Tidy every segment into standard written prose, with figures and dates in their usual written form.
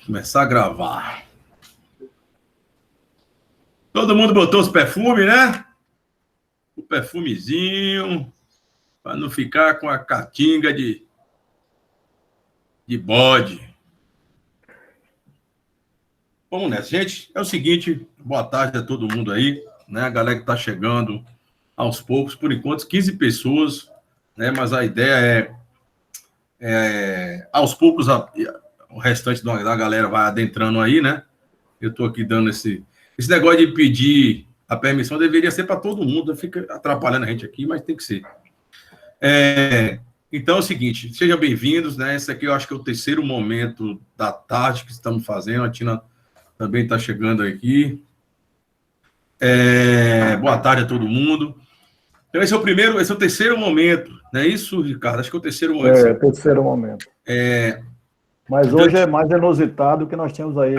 Começar a gravar. Todo mundo botou os perfumes, né? O perfumezinho, para não ficar com a catinga de bode. Vamos nessa, gente. É o seguinte, boa tarde a todo mundo aí, né? A galera que está chegando aos poucos, por enquanto, 15 pessoas, né? Mas a ideia aos poucos, o restante da galera vai adentrando aí, né? Eu estou aqui dando esse negócio de pedir a permissão, deveria ser para todo mundo, fica atrapalhando a gente aqui, mas tem que ser. Então é o seguinte, sejam bem-vindos, né? Esse aqui eu acho que é o terceiro momento da tarde que estamos fazendo, a Tina também está chegando aqui. Boa tarde a todo mundo. Então esse é o terceiro momento, não é isso, Ricardo? Acho que é o terceiro momento. É o terceiro momento. Mas então, hoje é mais inusitado que nós temos aí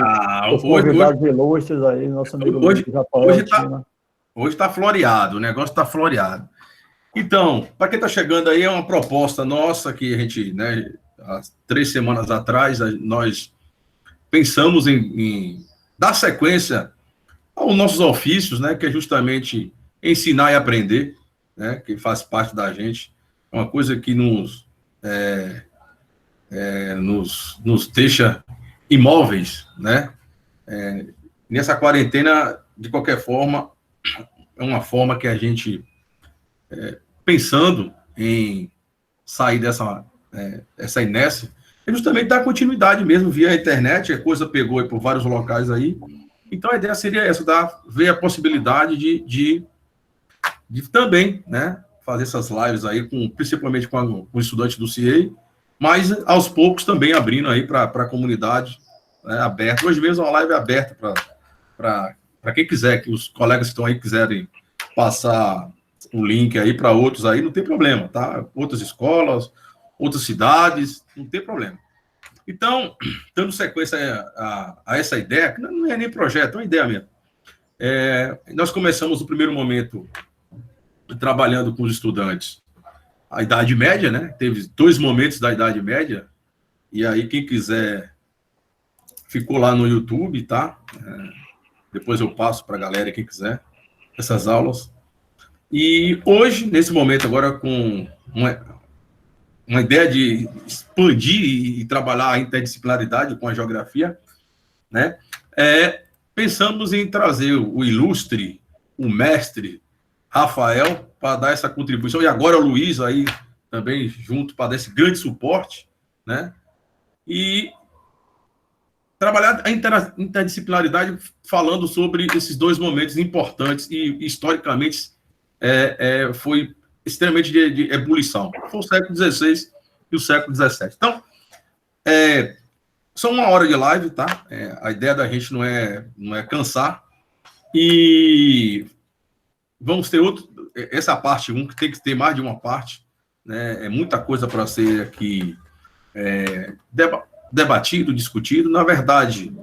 os convidados ilustres aí, nosso amigo hoje está floreado, o negócio está floreado. Então, para quem está chegando aí, é uma proposta nossa que a gente, né, há 3 semanas atrás, nós pensamos em dar sequência aos nossos ofícios, né, que é justamente ensinar e aprender, né, que faz parte da gente. É uma coisa que nos deixa imóveis, né? Nessa quarentena, de qualquer forma, é uma forma que a gente, pensando em sair essa inércia, é justamente dar continuidade mesmo via internet, a coisa pegou aí por vários locais aí. Então, a ideia seria essa, ver a possibilidade de também, né, fazer essas lives aí, principalmente com estudantes do CIEI, mas aos poucos também abrindo aí para a comunidade, né, aberta. Hoje mesmo é uma live aberta para quem quiser, que os colegas que estão aí quiserem passar o link aí para outros aí, não tem problema, tá? Outras escolas, outras cidades, não tem problema. Então, dando sequência a essa ideia, que não é nem projeto, é uma ideia mesmo. Nós começamos no primeiro momento trabalhando com os estudantes a Idade Média, né? Teve 2 momentos da Idade Média, e aí quem quiser ficou lá no YouTube, tá? Depois eu passo para a galera, quem quiser, essas aulas. E hoje, nesse momento agora, com uma ideia de expandir e trabalhar a interdisciplinaridade com a geografia, né? Pensamos em trazer o ilustre, o mestre Rafael, para dar essa contribuição, e agora o Luiz aí também junto para dar esse grande suporte, né? E trabalhar a interdisciplinaridade falando sobre esses 2 momentos importantes e historicamente foi extremamente de ebulição. Foi o século XVI e o século XVII. Então, só 1 hora de live, tá? A ideia da gente não é cansar. E vamos ter essa parte 1, que tem que ter mais de uma parte, né? É muita coisa para ser aqui debatido, discutido. Na verdade,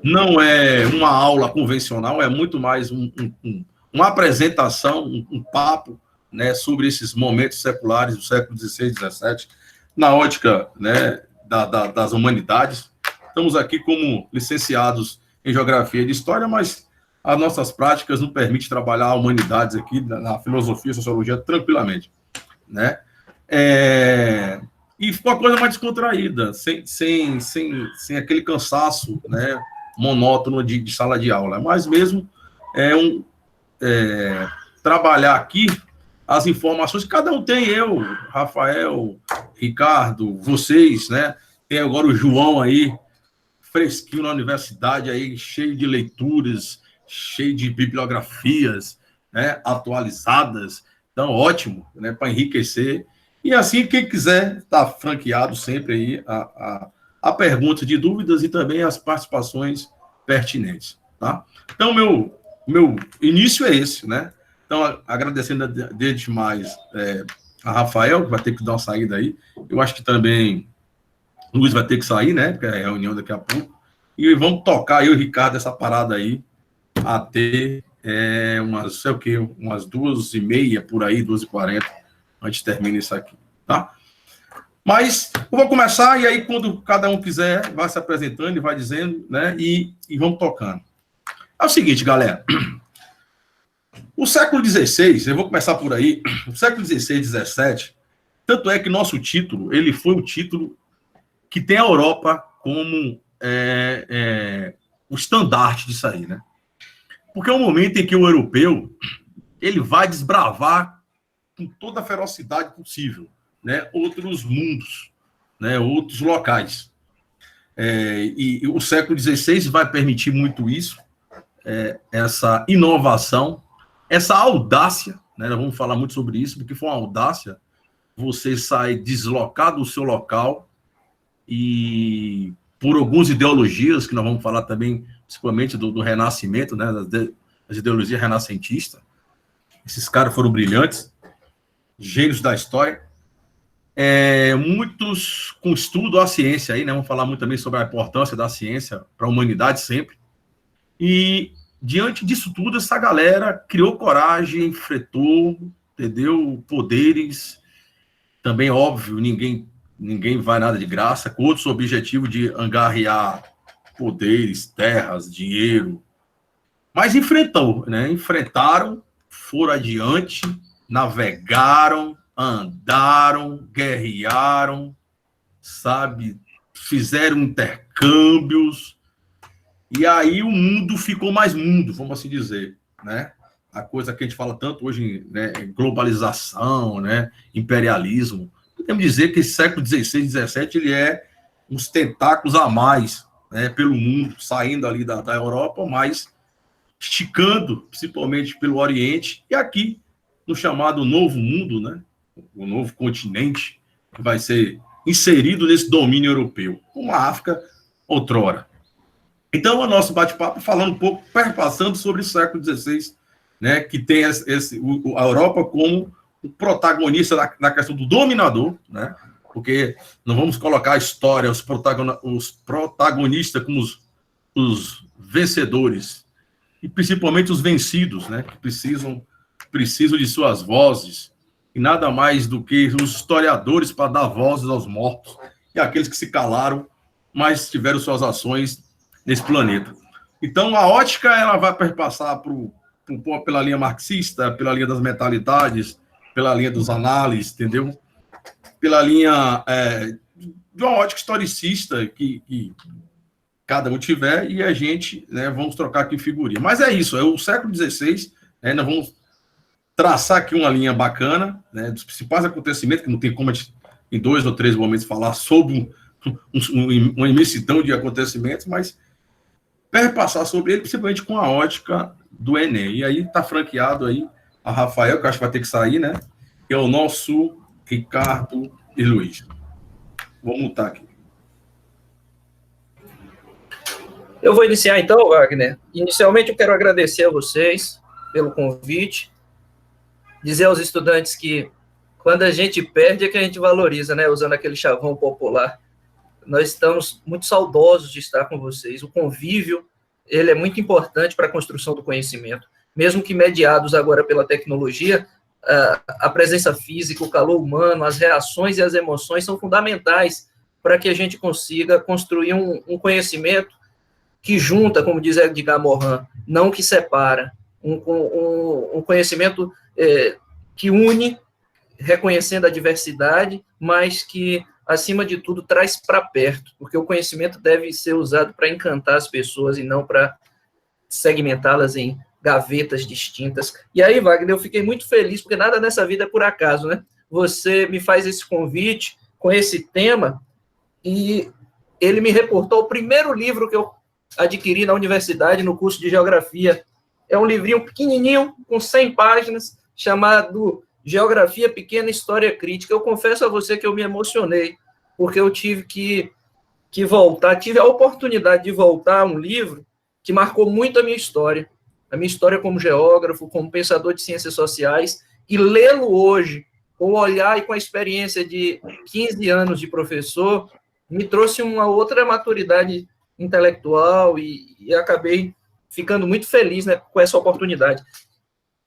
não é uma aula convencional, é muito mais uma apresentação, um papo, né, sobre esses momentos seculares do século XVI e XVII, na ótica, né, das humanidades. Estamos aqui como licenciados em Geografia e de História, mas as nossas práticas nos permitem trabalhar humanidades aqui, na filosofia e sociologia, tranquilamente, né? E ficou uma coisa mais descontraída, sem aquele cansaço, né, monótono de sala de aula, mas mesmo trabalhar aqui as informações que cada um tem, eu, Rafael, Ricardo, vocês, né? Tem agora o João aí, fresquinho na universidade, aí, cheio de leituras, cheio de bibliografias, né, atualizadas. Então, ótimo, né, para enriquecer. E assim, quem quiser, está franqueado sempre aí a perguntas de dúvidas e também as participações pertinentes, tá? Então, meu início é esse, né? Então, agradecendo desde mais a Rafael, que vai ter que dar uma saída aí. Eu acho que também o Luiz vai ter que sair, né? Porque é a reunião daqui a pouco. E vamos tocar, eu e o Ricardo, essa parada aí, até umas 2h30, por aí, 2h40, a gente termina isso aqui, tá? Mas eu vou começar, e aí quando cada um quiser, vai se apresentando e vai dizendo, né? E vamos tocando. É o seguinte, galera. O século XVI, eu vou começar por aí, o século XVI e XVII, tanto é que nosso título, ele foi o título que tem a Europa como o estandarte disso aí, né? Porque é um momento em que o europeu, ele vai desbravar com toda a ferocidade possível, né? Outros mundos, né? Outros locais. E o século XVI vai permitir muito isso, essa inovação, essa audácia, né? Nós vamos falar muito sobre isso, porque foi uma audácia você sai deslocado do seu local e por algumas ideologias, que nós vamos falar também, principalmente do Renascimento, né? Das ideologias renascentistas. Esses caras foram brilhantes, gênios da história. Muitos com estudo à ciência aí, né? Vamos falar muito também sobre a importância da ciência para a humanidade sempre. E diante disso tudo, essa galera criou coragem, enfrentou, entendeu? Poderes. Também, óbvio, ninguém vai nada de graça, com outros objetivos de angariar poderes, terras, dinheiro. Mas enfrentou, né? Enfrentaram, foram adiante, navegaram, andaram, guerrearam, sabe? Fizeram intercâmbios. E aí o mundo ficou mais mundo, vamos assim dizer, né? A coisa que a gente fala tanto hoje, né? Globalização, né? Imperialismo. Podemos dizer que esse século XVI e XVII, ele é uns tentáculos a mais, né? Pelo mundo, saindo ali da Europa, mas esticando, principalmente pelo Oriente, e aqui, no chamado Novo Mundo, né? O novo continente, que vai ser inserido nesse domínio europeu, como a África outrora. Então, o nosso bate-papo falando um pouco, perpassando sobre o século XVI, né, que tem a Europa como o protagonista na questão do dominador, né, porque não vamos colocar a história, os protagonistas como os vencedores, e principalmente os vencidos, né, que precisam de suas vozes, e nada mais do que os historiadores para dar vozes aos mortos, e aqueles que se calaram, mas tiveram suas ações nesse planeta. Então, a ótica, ela vai perpassar pela linha marxista, pela linha das mentalidades, pela linha dos análises, entendeu? Pela linha de uma ótica historicista que cada um tiver, e a gente, né, vamos trocar aqui figurinha. Mas é isso, é o século XVI, né, nós vamos traçar aqui uma linha bacana, né, dos principais acontecimentos, que não tem como a gente, em 2 ou 3 momentos, falar sobre uma imensidão de acontecimentos, mas perpassar sobre ele, principalmente com a ótica do Enem. E aí está franqueado aí a Rafael, que eu acho que vai ter que sair, né? Que é o nosso Ricardo e Luiz. Vou mutar aqui. Eu vou iniciar então, Wagner. Inicialmente eu quero agradecer a vocês pelo convite, dizer aos estudantes que quando a gente perde é que a gente valoriza, né? Usando aquele chavão popular. Nós estamos muito saudosos de estar com vocês. O convívio, ele é muito importante para a construção do conhecimento. Mesmo que mediados agora pela tecnologia, a presença física, o calor humano, as reações e as emoções são fundamentais para que a gente consiga construir um conhecimento que junta, como diz Edgar Morin, não que separa. Um conhecimento que une, reconhecendo a diversidade, mas que acima de tudo, traz para perto, porque o conhecimento deve ser usado para encantar as pessoas e não para segmentá-las em gavetas distintas. E aí, Wagner, eu fiquei muito feliz, porque nada nessa vida é por acaso, né? Você me faz esse convite com esse tema e ele me reportou o primeiro livro que eu adquiri na universidade, no curso de Geografia. É um livrinho pequenininho, com 100 páginas, chamado Geografia Pequena, História Crítica. Eu confesso a você que eu me emocionei, porque eu tive que voltar, tive a oportunidade de voltar a um livro que marcou muito a minha história como geógrafo, como pensador de ciências sociais, e lê-lo hoje, com o olhar e com a experiência de 15 anos de professor, me trouxe uma outra maturidade intelectual e acabei ficando muito feliz, né, com essa oportunidade.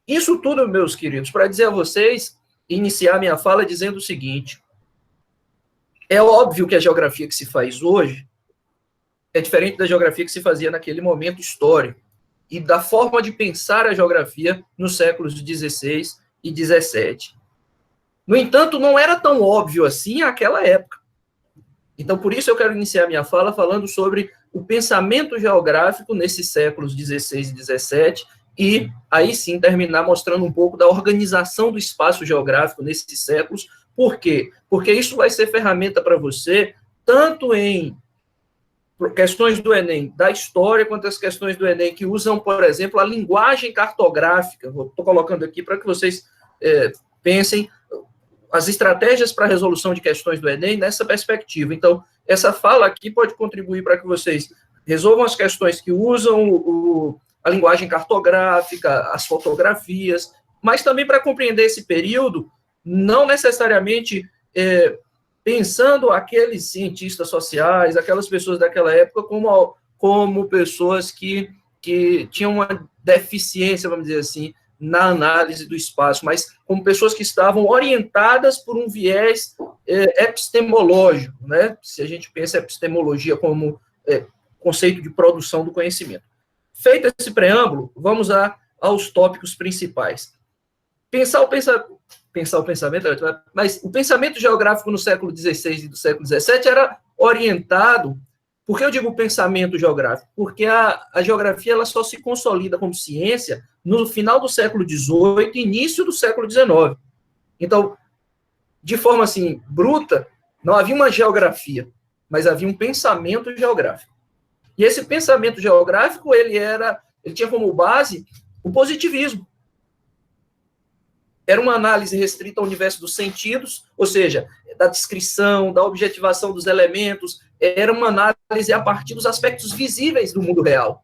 Isso tudo, meus queridos, para dizer a vocês, iniciar minha fala dizendo o seguinte: É óbvio que a geografia que se faz hoje é diferente da geografia que se fazia naquele momento histórico e da forma de pensar a geografia nos séculos XVI e XVII. No entanto, não era tão óbvio assim naquela época. Então, por isso eu quero iniciar minha fala falando sobre o pensamento geográfico nesses séculos XVI e XVII, e aí sim terminar mostrando um pouco da organização do espaço geográfico nesses séculos. Por quê? Porque isso vai ser ferramenta para você, tanto em questões do Enem da história, quanto as questões do Enem que usam, por exemplo, a linguagem cartográfica. Estou colocando aqui para que vocês pensem as estratégias para a resolução de questões do Enem nessa perspectiva. Então, essa fala aqui pode contribuir para que vocês resolvam as questões que usam a linguagem cartográfica, as fotografias, mas também para compreender esse período, não necessariamente pensando aqueles cientistas sociais, aquelas pessoas daquela época como pessoas que tinham uma deficiência, vamos dizer assim, na análise do espaço, mas como pessoas que estavam orientadas por um viés epistemológico, né? Se a gente pensa epistemologia como conceito de produção do conhecimento. Feito esse preâmbulo, vamos aos tópicos principais. Pensar o pensamento, mas o pensamento geográfico no século XVI e do século XVII era orientado. Por que eu digo pensamento geográfico? Porque a geografia ela só se consolida como ciência no final do século XVIII e início do século XIX. Então, de forma assim, bruta, não havia uma geografia, mas havia um pensamento geográfico. E esse pensamento geográfico, ele tinha como base o positivismo. Era uma análise restrita ao universo dos sentidos, ou seja, da descrição, da objetivação dos elementos, era uma análise a partir dos aspectos visíveis do mundo real.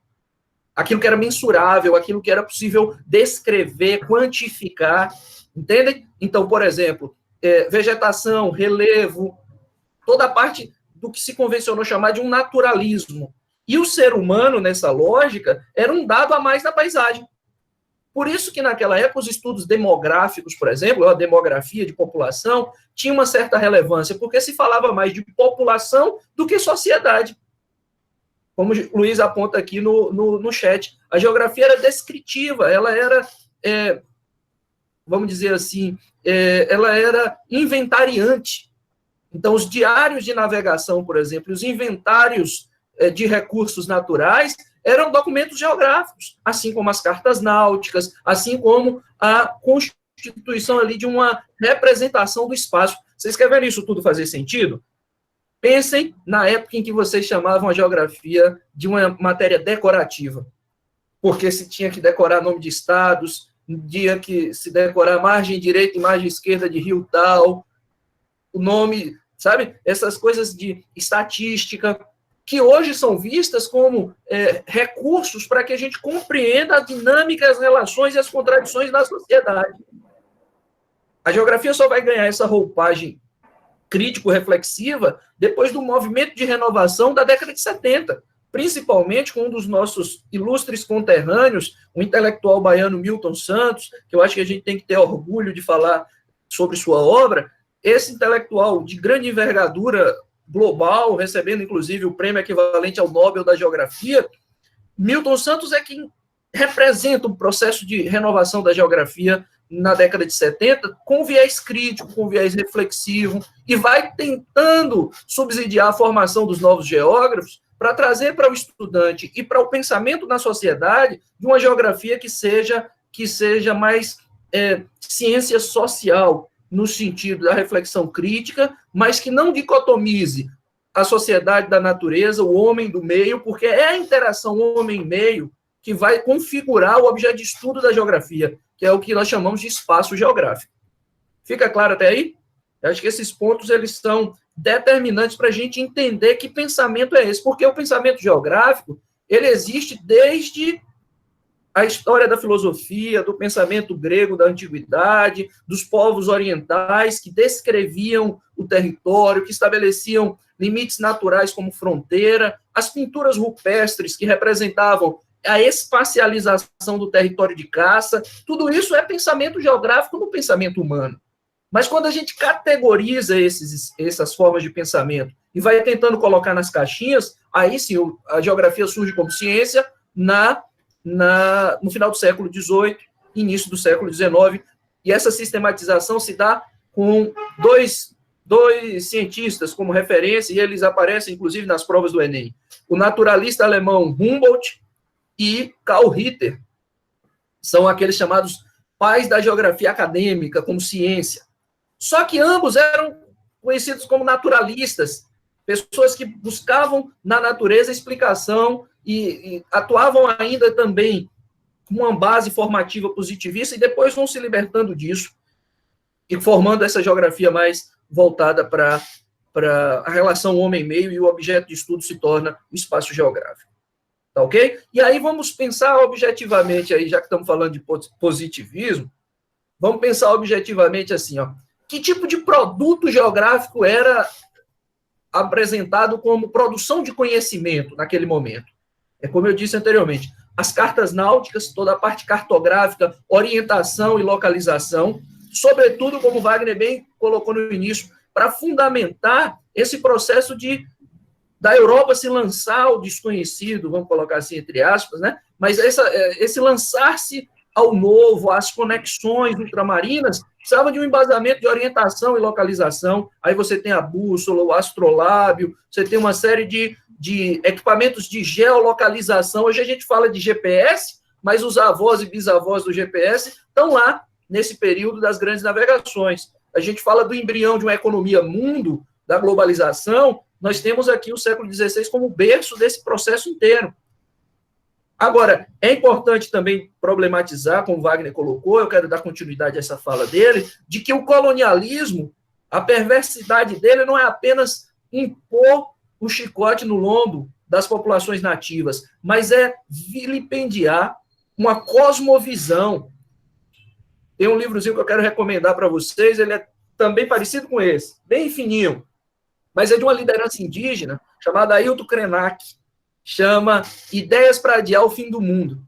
Aquilo que era mensurável, aquilo que era possível descrever, quantificar, entendem? Então, por exemplo, vegetação, relevo, toda a parte do que se convencionou chamar de um naturalismo. E o ser humano, nessa lógica, era um dado a mais na paisagem. Por isso que naquela época os estudos demográficos, por exemplo, a demografia de população, tinha uma certa relevância, porque se falava mais de população do que sociedade. Como o Luiz aponta aqui no chat, a geografia era descritiva, ela era, vamos dizer assim, ela era inventariante. Então, os diários de navegação, por exemplo, os inventários de recursos naturais, eram documentos geográficos, assim como as cartas náuticas, assim como a constituição ali de uma representação do espaço. Vocês querem ver isso tudo fazer sentido? Pensem na época em que vocês chamavam a geografia de uma matéria decorativa, porque se tinha que decorar nome de estados, tinha que se decorar margem direita e margem esquerda de rio tal, o nome, sabe? Essas coisas de estatística, que hoje são vistas como recursos para que a gente compreenda a dinâmica, as relações e as contradições da sociedade. A geografia só vai ganhar essa roupagem crítico-reflexiva depois do movimento de renovação da década de 70, principalmente com um dos nossos ilustres conterrâneos, o intelectual baiano Milton Santos, que eu acho que a gente tem que ter orgulho de falar sobre sua obra. Esse intelectual de grande envergadura global, recebendo, inclusive, o prêmio equivalente ao Nobel da Geografia, Milton Santos é quem representa um processo de renovação da geografia na década de 70, com viés crítico, com viés reflexivo, e vai tentando subsidiar a formação dos novos geógrafos para trazer para o estudante e para o pensamento na sociedade de uma geografia que seja mais ciência social, no sentido da reflexão crítica, mas que não dicotomize a sociedade da natureza, o homem do meio, porque é a interação homem-meio que vai configurar o objeto de estudo da geografia, que é o que nós chamamos de espaço geográfico. Fica claro até aí? Eu acho que esses pontos eles são determinantes para a gente entender que pensamento é esse, porque o pensamento geográfico ele existe desde a história da filosofia, do pensamento grego da antiguidade, dos povos orientais que descreviam o território, que estabeleciam limites naturais como fronteira, as pinturas rupestres que representavam a espacialização do território de caça, tudo isso é pensamento geográfico no pensamento humano. Mas quando a gente categoriza essas formas de pensamento e vai tentando colocar nas caixinhas, aí sim a geografia surge como ciência no final do século XVIII, início do século XIX, e essa sistematização se dá com dois cientistas como referência, e eles aparecem, inclusive, nas provas do Enem. O naturalista alemão Humboldt e Karl Ritter são aqueles chamados pais da geografia acadêmica, como ciência. Só que ambos eram conhecidos como naturalistas, pessoas que buscavam na natureza explicação e atuavam ainda também com uma base formativa positivista, e depois vão se libertando disso e formando essa geografia mais voltada para a relação homem-meio, e o objeto de estudo se torna o espaço geográfico. Tá ok? E aí vamos pensar objetivamente, aí, já que estamos falando de positivismo, vamos pensar objetivamente assim, ó, que tipo de produto geográfico era apresentado como produção de conhecimento naquele momento? É como eu disse anteriormente, as cartas náuticas, toda a parte cartográfica, orientação e localização, sobretudo, como Wagner bem colocou no início, para fundamentar esse processo da Europa se lançar ao desconhecido, vamos colocar assim entre aspas, né? Mas esse lançar-se ao novo, às conexões ultramarinas, precisava de um embasamento de orientação e localização. Aí você tem a bússola, o astrolábio, você tem uma série de equipamentos de geolocalização. Hoje a gente fala de GPS, mas os avós e bisavós do GPS estão lá nesse período das grandes navegações. A gente fala do embrião de uma economia mundo, da globalização, nós temos aqui o século XVI como berço desse processo inteiro. Agora, é importante também problematizar, como Wagner colocou, eu quero dar continuidade a essa fala dele, de que o colonialismo, a perversidade dele não é apenas impor o chicote no lombo das populações nativas, mas é vilipendiar uma cosmovisão. Tem um livrozinho que eu quero recomendar para vocês, ele é também parecido com esse, bem fininho, mas é de uma liderança indígena chamada Ailton Krenak, chama Ideias para Adiar o Fim do Mundo.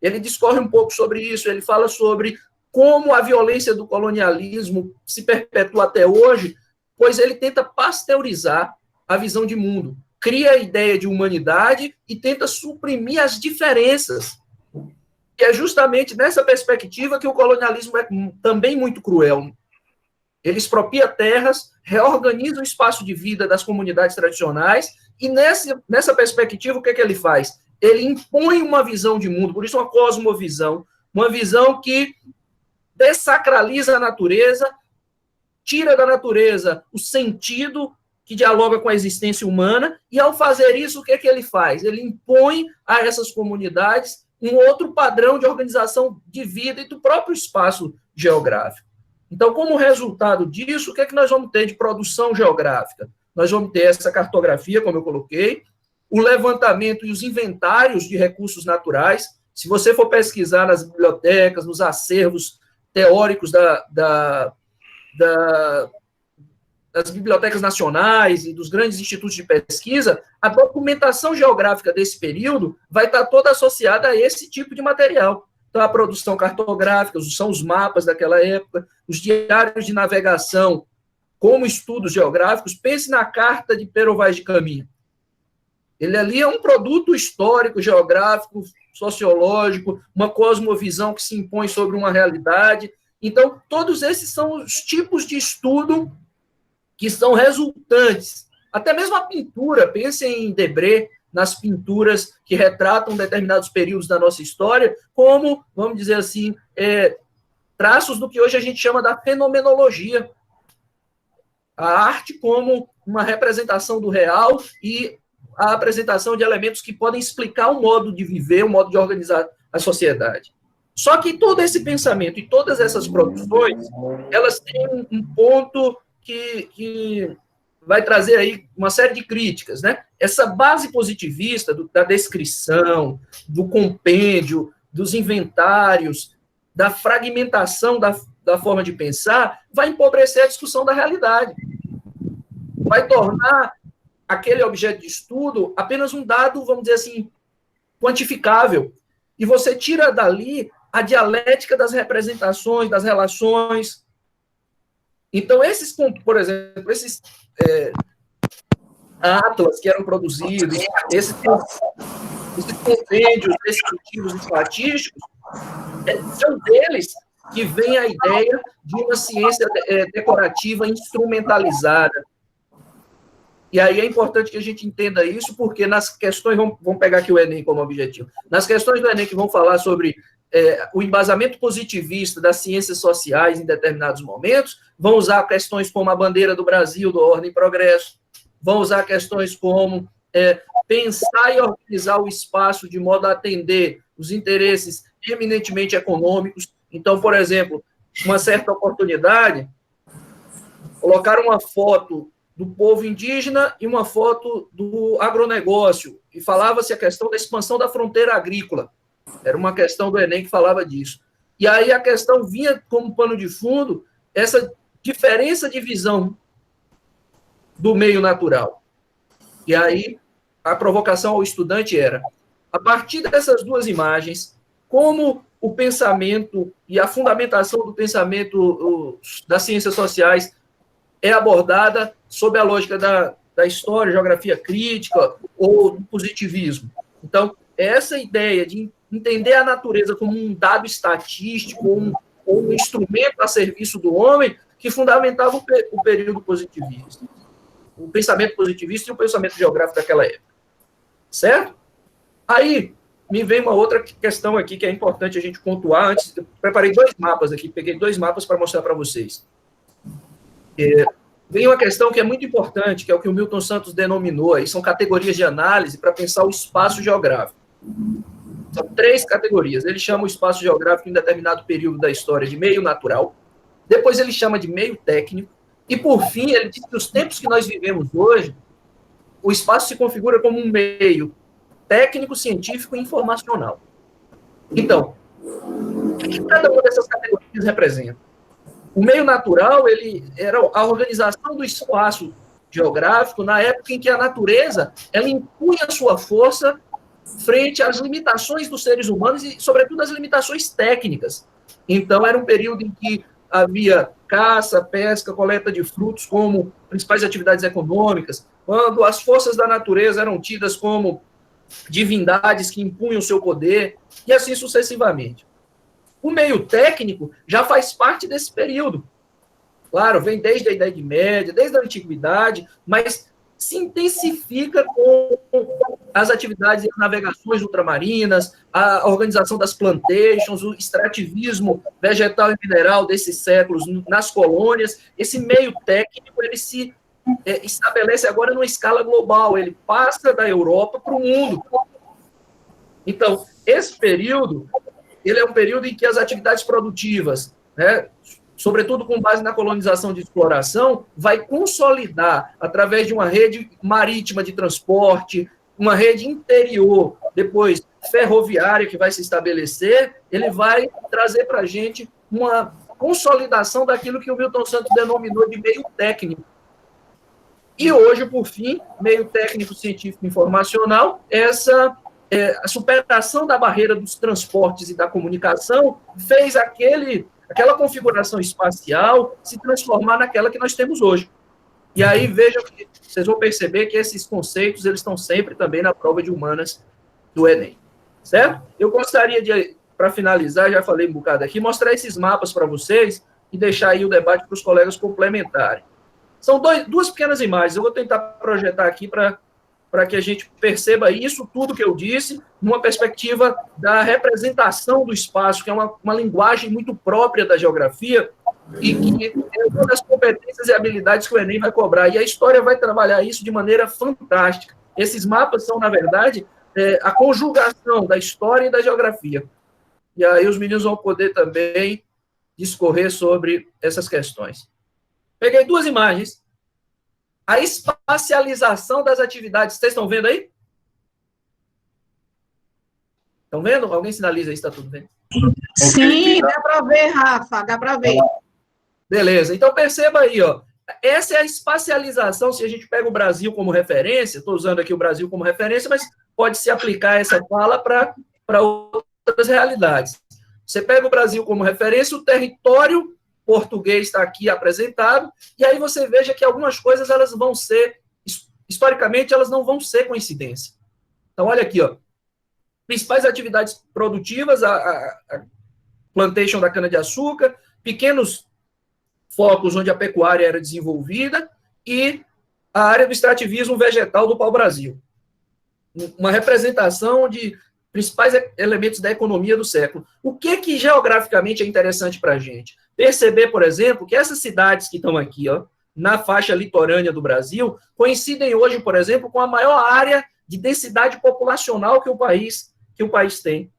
Ele discorre um pouco sobre isso, ele fala sobre como a violência do colonialismo se perpetua até hoje, pois ele tenta pasteurizar a visão de mundo, cria a ideia de humanidade e tenta suprimir as diferenças. E é justamente nessa perspectiva que o colonialismo é também muito cruel. Ele expropria terras, reorganiza o espaço de vida das comunidades tradicionais, e nessa perspectiva, o que ele faz? Ele impõe uma visão de mundo, por isso uma cosmovisão, uma visão que dessacraliza a natureza, tira da natureza o sentido que dialoga com a existência humana, e ao fazer isso, o que ele faz? Ele impõe a essas comunidades um outro padrão de organização de vida e do próprio espaço geográfico. Então, como resultado disso, o que nós vamos ter de produção geográfica? Nós vamos ter essa cartografia, como eu coloquei, o levantamento e os inventários de recursos naturais. Se você for pesquisar nas bibliotecas, nos acervos teóricos das bibliotecas nacionais e dos grandes institutos de pesquisa, a documentação geográfica desse período vai estar toda associada a esse tipo de material. Então, a produção cartográfica, são os mapas daquela época, os diários de navegação, como estudos geográficos. Pense na carta de Pero Vaz de Caminha. Ele ali é um produto histórico, geográfico, sociológico, uma cosmovisão que se impõe sobre uma realidade. Então, todos esses são os tipos de estudo que são resultantes. Até mesmo a pintura, pensem em Debré, nas pinturas que retratam determinados períodos da nossa história, como, vamos dizer assim, traços do que hoje a gente chama da fenomenologia. A arte como uma representação do real e a apresentação de elementos que podem explicar o modo de viver, o modo de organizar a sociedade. Só que todo esse pensamento e todas essas produções, elas têm um ponto que vai trazer aí uma série de críticas, né? Essa base positivista da descrição, do compêndio, dos inventários, da fragmentação da forma de pensar, vai empobrecer a discussão da realidade. Vai tornar aquele objeto de estudo apenas um dado, vamos dizer assim, quantificável. E você tira dali a dialética das representações, das relações. Então, por exemplo, esses atlas que eram produzidos, esses compêndios descritivos estatísticos, são deles que vem a ideia de uma ciência decorativa instrumentalizada. E aí é importante que a gente entenda isso, porque nas questões, vamos pegar aqui o Enem como objetivo, nas questões do Enem que vão falar sobre o embasamento positivista das ciências sociais em determinados momentos, vão usar questões como a bandeira do Brasil, do Ordem e Progresso, vão usar questões como pensar e organizar o espaço de modo a atender os interesses eminentemente econômicos. Então, por exemplo, uma certa oportunidade, colocaram uma foto do povo indígena e uma foto do agronegócio, e falava-se a questão da expansão da fronteira agrícola. Era uma questão do Enem que falava disso. E aí a questão vinha como pano de fundo essa diferença de visão do meio natural. E aí a provocação ao estudante era, a partir dessas duas imagens, como o pensamento e a fundamentação do pensamento das ciências sociais é abordada sob a lógica da história, geografia crítica ou do positivismo. Então, essa ideia de entender a natureza como um dado estatístico ou um instrumento a serviço do homem que fundamentava o período positivista, o pensamento positivista e o pensamento geográfico daquela época. Certo? Aí, me vem uma outra questão aqui que é importante a gente pontuar. Antes, eu preparei 2 mapas aqui, peguei 2 mapas para mostrar para vocês. Vem uma questão que é muito importante, que é o que o Milton Santos denominou, aí são categorias de análise para pensar o espaço geográfico. São 3 categorias. Ele chama o espaço geográfico em determinado período da história de meio natural, depois ele chama de meio técnico, e por fim ele diz que nos tempos que nós vivemos hoje, o espaço se configura como um meio técnico, científico e informacional. Então, o que cada uma dessas categorias representa? O meio natural, ele era a organização do espaço geográfico na época em que a natureza ela impunha sua força frente às limitações dos seres humanos e, sobretudo, as limitações técnicas. Então, era um período em que havia caça, pesca, coleta de frutos como principais atividades econômicas, quando as forças da natureza eram tidas como divindades que impunham seu poder, e assim sucessivamente. O meio técnico já faz parte desse período. Claro, vem desde a Idade Média, desde a Antiguidade, mas se intensifica com as atividades e as navegações ultramarinas, a organização das plantations, o extrativismo vegetal e mineral desses séculos nas colônias. Esse meio técnico, ele se estabelece agora numa escala global, ele passa da Europa para o mundo. Então, esse período, ele é um período em que as atividades produtivas, né, sobretudo com base na colonização de exploração, vai consolidar através de uma rede marítima de transporte, uma rede interior, depois ferroviária que vai se estabelecer, ele vai trazer para a gente uma consolidação daquilo que o Milton Santos denominou de meio técnico. E hoje, por fim, meio técnico, científico, informacional, a superação da barreira dos transportes e da comunicação fez aquela configuração espacial se transformar naquela que nós temos hoje. E aí, vejam que vocês vão perceber que esses conceitos eles estão sempre também na prova de humanas do Enem. Certo? Eu gostaria de, para finalizar, já falei um bocado aqui, mostrar esses mapas para vocês e deixar aí o debate para os colegas complementarem. São 2 pequenas imagens, eu vou tentar projetar aqui para que a gente perceba isso, tudo que eu disse, numa perspectiva da representação do espaço, que é uma linguagem muito própria da geografia, e que é uma das competências e habilidades que o Enem vai cobrar. E a história vai trabalhar isso de maneira fantástica. Esses mapas são, na verdade, a conjugação da história e da geografia. E aí os meninos vão poder também discorrer sobre essas questões. Peguei 2 imagens. A espacialização das atividades. Vocês estão vendo aí? Estão vendo? Alguém sinaliza aí se está tudo bem? Sim, dá para ver, Rafa, dá para ver. Beleza, então perceba aí, ó. Essa é a espacialização, se a gente pega o Brasil como referência, estou usando aqui o Brasil como referência, mas pode-se aplicar essa fala para outras realidades. Você pega o Brasil como referência, o território português está aqui apresentado, e aí você veja que algumas coisas elas vão ser, historicamente, elas não vão ser coincidência. Então, olha aqui, ó, principais atividades produtivas, a plantation da cana-de-açúcar, pequenos focos onde a pecuária era desenvolvida e a área do extrativismo vegetal do pau-brasil. Uma representação de principais elementos da economia do século. O que geograficamente é interessante para a gente? Perceber, por exemplo, que essas cidades que estão aqui, ó, na faixa litorânea do Brasil, coincidem hoje, por exemplo, com a maior área de densidade populacional que o país tem.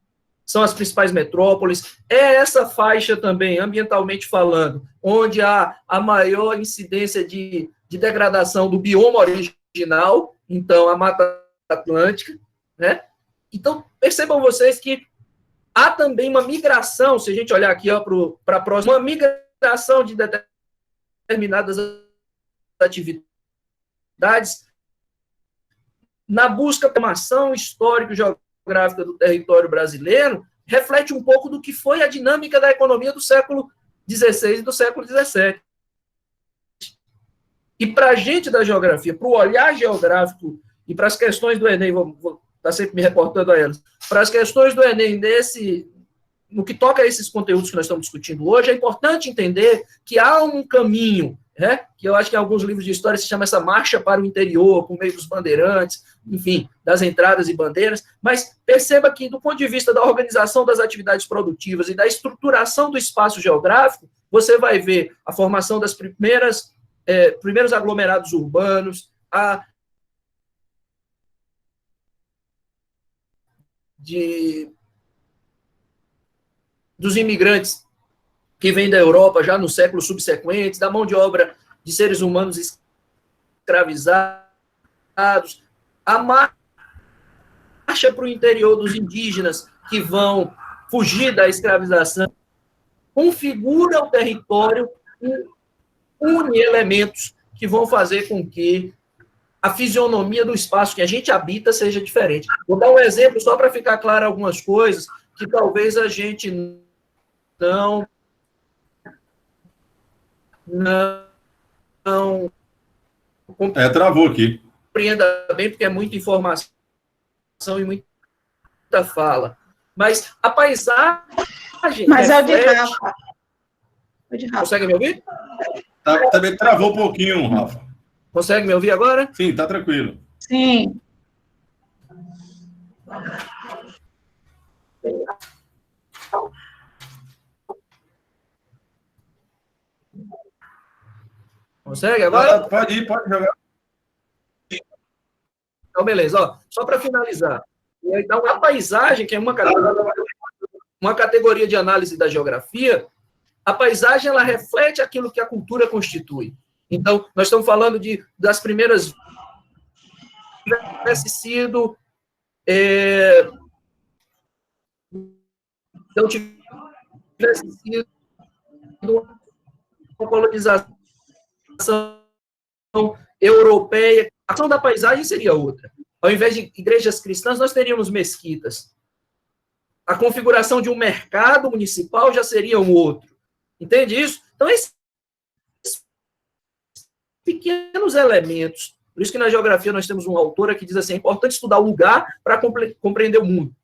São as principais metrópoles. É essa faixa também, ambientalmente falando, onde há a maior incidência de degradação do bioma original, então a Mata Atlântica, né? Então, percebam vocês que há também uma migração, se a gente olhar aqui para a próxima, uma migração de determinadas atividades na busca de formação histórico-geográfica do território brasileiro, reflete um pouco do que foi a dinâmica da economia do século XVI e do século XVII. E para a gente da geografia, para o olhar geográfico e para as questões do Enem, vou estar sempre me reportando a elas, para as questões do Enem, no que toca a esses conteúdos que nós estamos discutindo hoje, é importante entender que há um caminho, né, que eu acho que em alguns livros de história se chama essa marcha para o interior, por meio dos bandeirantes, enfim, das entradas e bandeiras, mas perceba que, do ponto de vista da organização das atividades produtivas e da estruturação do espaço geográfico, você vai ver a formação das primeiros aglomerados urbanos, dos imigrantes que vêm da Europa já nos séculos subsequentes, da mão de obra de seres humanos escravizados, a marcha para o interior dos indígenas que vão fugir da escravização, configura o território e une elementos que vão fazer com que a fisionomia do espaço que a gente habita seja diferente. Vou dar um exemplo só para ficar claro algumas coisas que talvez a gente não travou aqui. Compreenda bem, porque é muita informação e muita fala. Mas a paisagem... Mas é o de Rafa. Consegue me ouvir? Também travou um pouquinho, Rafa. Consegue me ouvir agora? Sim, tá tranquilo. Sim. Consegue agora? Pode ir, pode jogar. Então, beleza. Ó, só para finalizar. Então, a paisagem, que é uma categoria de análise da geografia, a paisagem ela reflete aquilo que a cultura constitui. Então, nós estamos falando das primeiras... tivesse sido... Então, tivesse sido uma colonização europeia, a ação da paisagem seria outra. Ao invés de igrejas cristãs, nós teríamos mesquitas. A configuração de um mercado municipal já seria um outro. Entende isso? Então, esses pequenos elementos, por isso que na geografia nós temos uma autora que diz assim, é importante estudar o lugar para compreender o mundo.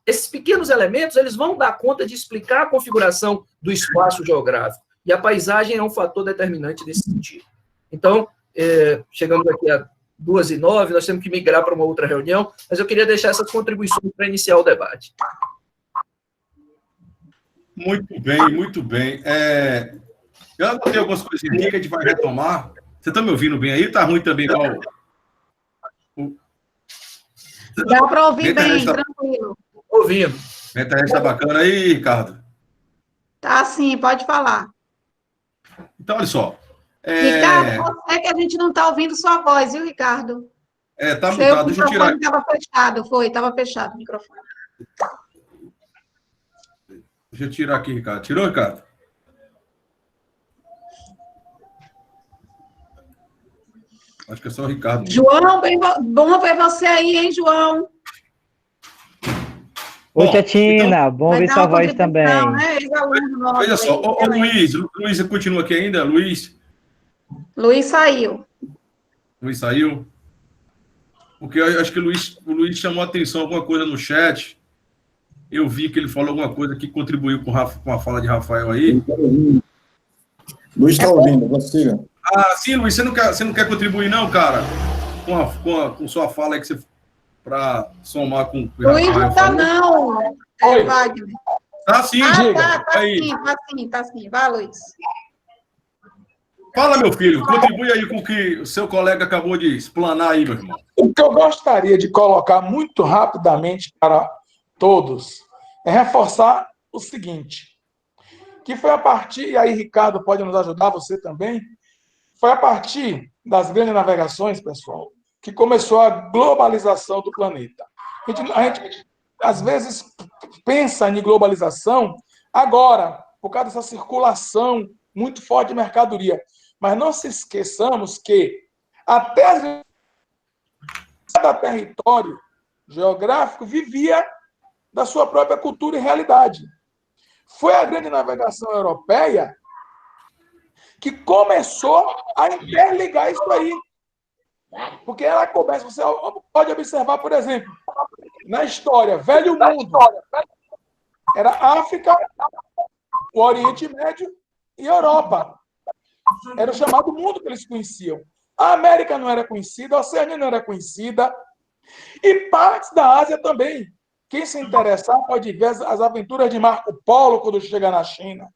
Esses pequenos elementos, eles vão dar conta de explicar a configuração do espaço geográfico. E a paisagem é um fator determinante nesse sentido. Então, chegamos aqui a 2h09, nós temos que migrar para uma outra reunião, mas eu queria deixar essas contribuições para iniciar o debate. Muito bem, muito bem. Eu anotei algumas coisinhas aqui que a gente vai retomar. Você está me ouvindo bem aí? Está ruim também? Dá para ouvir bem, tranquilo. Ouvindo. A internet está bacana aí, Ricardo? Tá sim, pode falar. Então, olha só. Ricardo, você que a gente não está ouvindo sua voz, viu, Ricardo? Tá mutado, deixa eu tirar. Estava fechado o microfone. Deixa eu tirar aqui, Ricardo. Tirou, Ricardo? Acho que é só o Ricardo. João, bom ver você aí, hein, João? Oi, tia Tina, bom ouvir sua voz também. Né? Ex-aluno nosso. Veja só, Luiz continua aqui ainda? Luiz saiu. Luiz saiu? Porque eu acho que o Luiz chamou a atenção alguma coisa no chat. Eu vi que ele falou alguma coisa que contribuiu com a fala de Rafael aí. Luiz está ouvindo, você. Ah, sim, Luiz, você não quer contribuir não, cara? Com sua fala aí que você para somar com o Luiz não está não, Wagner. Tá sim, tá sim. Vai, Luiz. Fala, meu filho, contribui aí com o que o seu colega acabou de explanar aí, meu irmão. O que eu gostaria de colocar muito rapidamente para todos é reforçar o seguinte, que foi a partir, e aí Ricardo pode nos ajudar, você também, foi a partir das grandes navegações, pessoal, que começou a globalização do planeta. A gente às vezes, pensa em globalização agora, por causa dessa circulação muito forte de mercadoria. Mas não se esqueçamos que até cada território geográfico vivia da sua própria cultura e realidade. Foi a grande navegação europeia que começou a interligar isso aí. Porque ela começa, você pode observar, por exemplo, na história, Velho Mundo, era África, o Oriente Médio e Europa. Era o chamado mundo que eles conheciam. A América não era conhecida, a Oceania não era conhecida, e partes da Ásia também. Quem se interessar pode ver as aventuras de Marco Polo quando chega na China.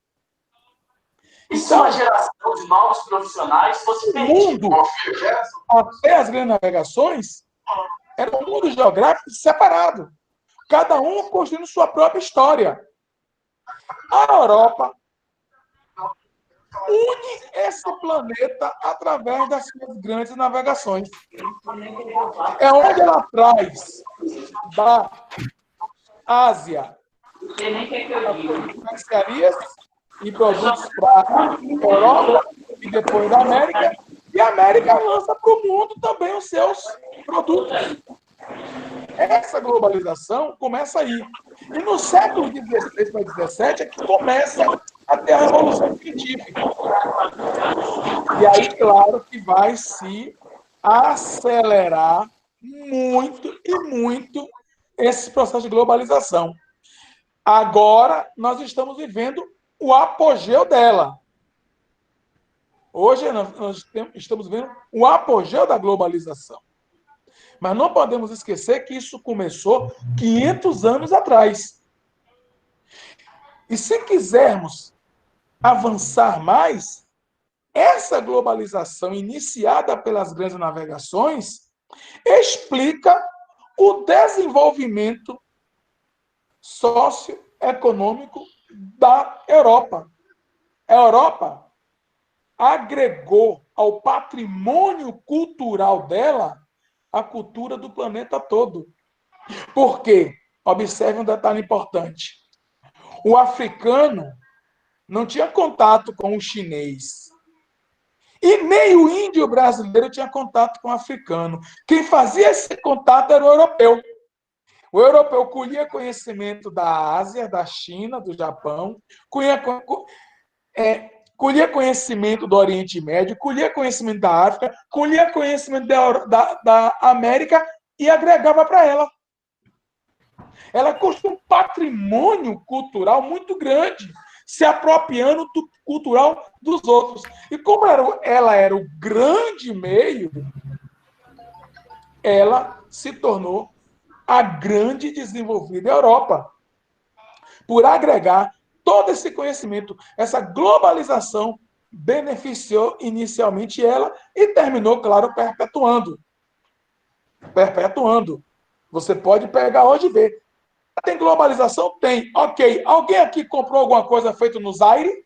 Então, uma geração de novos profissionais fosse mundo, até as grandes navegações, era um mundo geográfico separado. Cada um construindo sua própria história. A Europa une esse planeta através das suas grandes navegações. É onde ela traz da Ásia especiarias e produtos para a Europa e depois da América, e a América lança para o mundo também os seus produtos. Essa globalização começa aí. E no século XVI para XVII é que começa a ter a Revolução Científica. E aí, claro, que vai se acelerar muito e muito esse processo de globalização. Agora, nós estamos vivendo o apogeu dela. Hoje, nós estamos vendo o apogeu da globalização. Mas não podemos esquecer que isso começou 500 anos atrás. E se quisermos avançar mais, essa globalização iniciada pelas grandes navegações explica o desenvolvimento socioeconômico da Europa. A Europa agregou ao patrimônio cultural dela a cultura do planeta todo. Por quê? Observe um detalhe importante. O africano não tinha contato com o chinês. E nem o índio brasileiro tinha contato com o africano. Quem fazia esse contato era o europeu. O europeu colhia conhecimento da Ásia, da China, do Japão, colhia conhecimento do Oriente Médio, colhia conhecimento da África, colhia conhecimento da América e agregava para ela. Ela construiu um patrimônio cultural muito grande, se apropriando do cultural dos outros. E como ela era o grande meio, ela se tornou a grande desenvolvida Europa, por agregar todo esse conhecimento. Essa globalização beneficiou inicialmente ela e terminou, claro, perpetuando. Perpetuando. Você pode pegar hoje e ver. Tem globalização? Tem. Ok. Alguém aqui comprou alguma coisa feita no Zaire?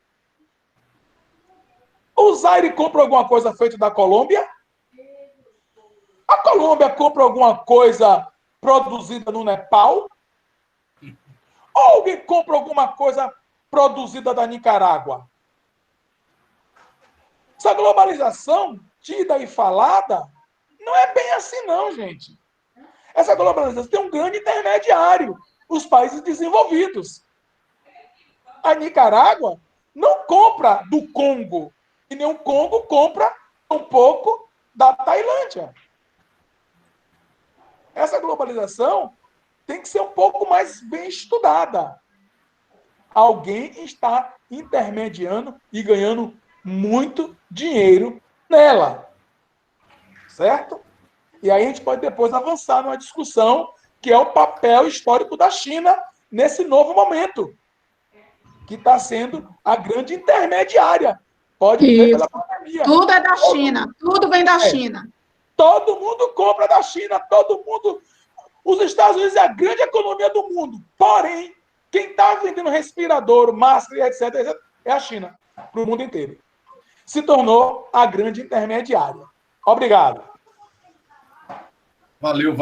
O Zaire compra alguma coisa feita da Colômbia? A Colômbia compra alguma coisa produzida no Nepal? Ou alguém compra alguma coisa produzida da Nicarágua? Essa globalização, dita e falada, não é bem assim não, gente. Essa globalização tem um grande intermediário. os países desenvolvidos. A Nicarágua não compra do Congo, e nem o Congo compra um pouco da Tailândia. Essa globalização tem que ser um pouco mais bem estudada. Alguém está intermediando e ganhando muito dinheiro nela. Certo? E aí a gente pode depois avançar numa discussão que é o papel histórico da China nesse novo momento, que está sendo a grande intermediária. Pode ver pela pandemia. Tudo é da China, tudo vem da China. Todo mundo compra da China, todo mundo... Os Estados Unidos é a grande economia do mundo. Porém, quem está vendendo respirador, máscara, etc., é a China, para o mundo inteiro. Se tornou a grande intermediária. Obrigado. Valeu.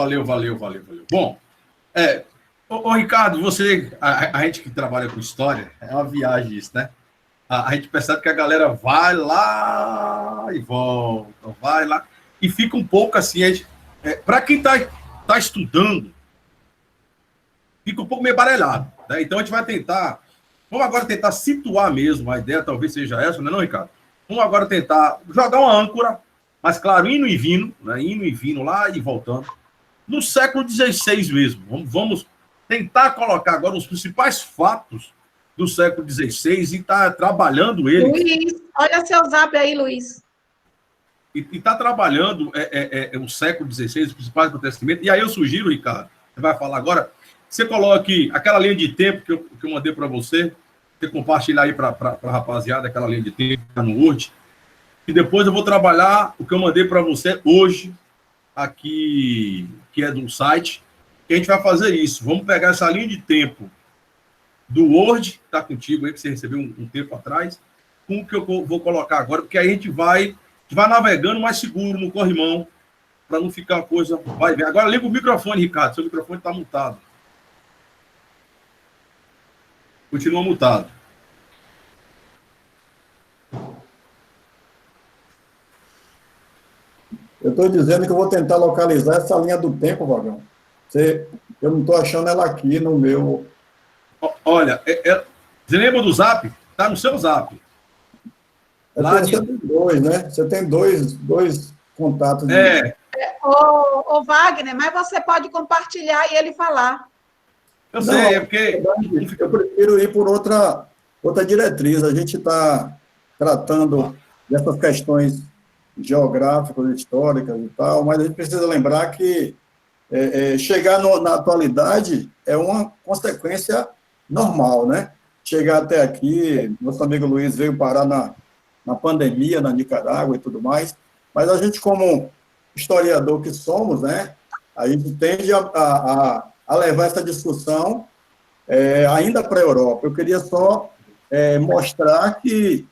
Bom, ô Ricardo, você, a gente que trabalha com história, é uma viagem isso, né? A gente percebe que a galera vai lá e volta, vai lá, e fica um pouco assim, para quem está estudando, fica um pouco meio baralhado, né? Então a gente vai vamos agora tentar situar mesmo, a ideia talvez seja essa, não é não, Ricardo? Vamos agora tentar jogar uma âncora, mas claro, indo e vindo lá e voltando, no século XVI mesmo. Vamos tentar colocar agora os principais fatos do século XVI e estar trabalhando ele. Luiz, olha seu zap aí, Luiz. E está trabalhando o século XVI, os principais acontecimentos. E aí eu sugiro, Ricardo, você vai falar agora, você coloque aquela linha de tempo que eu mandei para você compartilhar aí para a rapaziada, aquela linha de tempo que está no Word. E depois eu vou trabalhar o que eu mandei para você hoje, aqui, que é do site, que a gente vai fazer isso. Vamos pegar essa linha de tempo do Word, que está contigo aí, que você recebeu um tempo atrás, com o que eu vou colocar agora, porque aí a gente vai navegando mais seguro no corrimão, para não ficar uma coisa... Vai ver. Agora liga o microfone, Ricardo. Seu microfone está mutado. Continua mutado. Eu estou dizendo que eu vou tentar localizar essa linha do tempo, Vagão. Eu não estou achando ela aqui no meu... Olha, você lembra do Zap? Está no seu Zap. Você tem dois, né? Você tem dois contatos. Ô, Wagner, mas você pode compartilhar e ele falar. Eu sei, é porque... Eu prefiro ir por outra diretriz. A gente está tratando dessas questões geográficas, históricas e tal, mas a gente precisa lembrar que chegar na atualidade é uma consequência normal, né? Chegar até aqui, nosso amigo Luiz veio parar na pandemia, na Nicarágua e tudo mais, mas a gente, como historiador que somos, né, a gente tende a levar essa discussão ainda para a Europa. Eu queria só mostrar que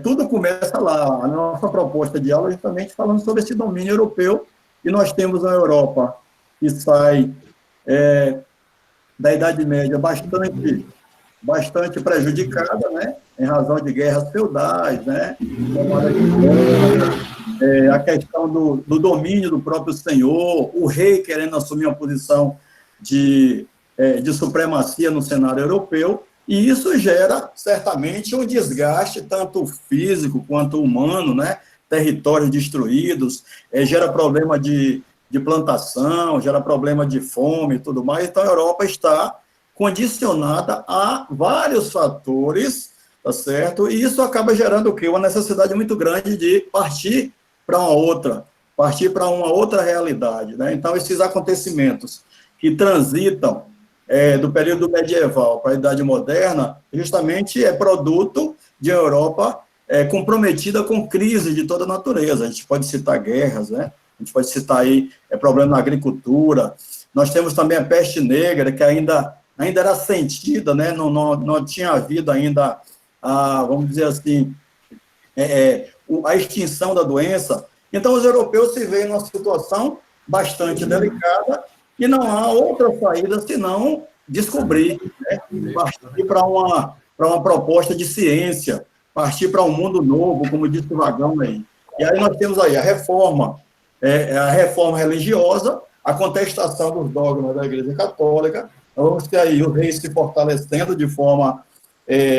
tudo começa lá. A nossa proposta de aula é justamente falando sobre esse domínio europeu, e nós temos a Europa que sai da Idade Média bastante prejudicada, né, em razão de guerras feudais, né, a questão do domínio do próprio senhor, o rei querendo assumir uma posição de supremacia no cenário europeu, e isso gera, certamente, um desgaste, tanto físico quanto humano, né, territórios destruídos, gera problema de plantação, gera problema de fome e tudo mais. Então, a Europa está condicionada a vários fatores, tá certo? E isso acaba gerando o quê? Uma necessidade muito grande de partir para uma outra realidade, né? Então, esses acontecimentos que transitam do período medieval para a Idade Moderna, justamente é produto de uma Europa comprometida com crise de toda natureza. A gente pode citar guerras, né? A gente pode citar aí problema na agricultura. Nós temos também a peste negra, que ainda era sentida, né? Não tinha havido ainda, vamos dizer assim, a extinção da doença. Então, os europeus se veem numa situação bastante delicada e não há outra saída senão descobrir, né? Partir para uma proposta de ciência, partir para um mundo novo, como disse o Vagão aí. E aí nós temos aí a reforma religiosa, a contestação dos dogmas da Igreja Católica, Nós vamos ter aí o rei se fortalecendo de forma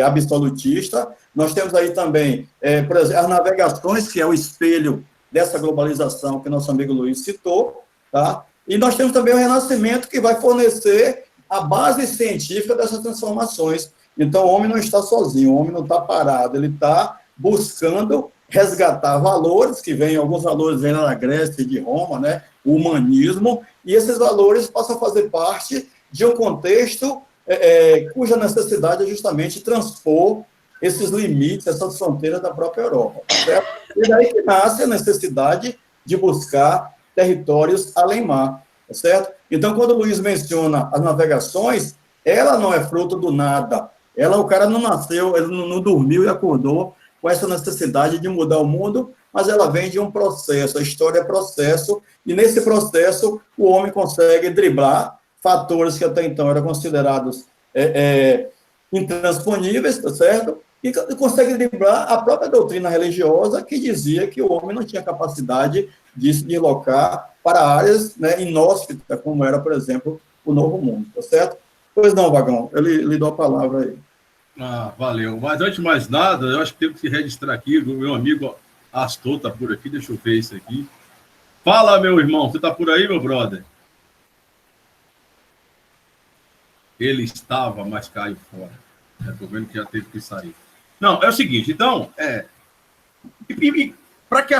absolutista. Nós temos aí também, por exemplo, as navegações, que é o espelho dessa globalização que nosso amigo Luiz citou, tá? E nós temos também o Renascimento, que vai fornecer a base científica dessas transformações. Então, o homem não está sozinho, o homem não está parado, ele está buscando resgatar valores, que vêm, alguns valores vêm lá da Grécia e de Roma, né? O humanismo, e esses valores passam a fazer parte de um contexto cuja necessidade é justamente transpor esses limites, essas fronteiras da própria Europa. Certo? E daí que nasce a necessidade de buscar territórios além-mar, certo? Então, quando o Luiz menciona as navegações, ela não é fruto do nada. O cara não nasceu, ele não dormiu e acordou com essa necessidade de mudar o mundo, mas ela vem de um processo, a história é processo, e nesse processo o homem consegue driblar fatores que até então eram considerados intransponíveis, tá certo? E consegue driblar a própria doutrina religiosa que dizia que o homem não tinha capacidade de se deslocar para áreas, né, inóspitas, como era, por exemplo, o Novo Mundo, tá certo? Pois não, Vagão, eu lhe dou a palavra aí. Ah, valeu. Mas antes de mais nada, eu acho que temos que registrar aqui, o meu amigo Astor está por aqui, deixa eu ver isso aqui. Fala, meu irmão, você está por aí, meu brother? Ele estava, mas caiu fora. Estou vendo que já teve que sair. Não, é o seguinte, então, para que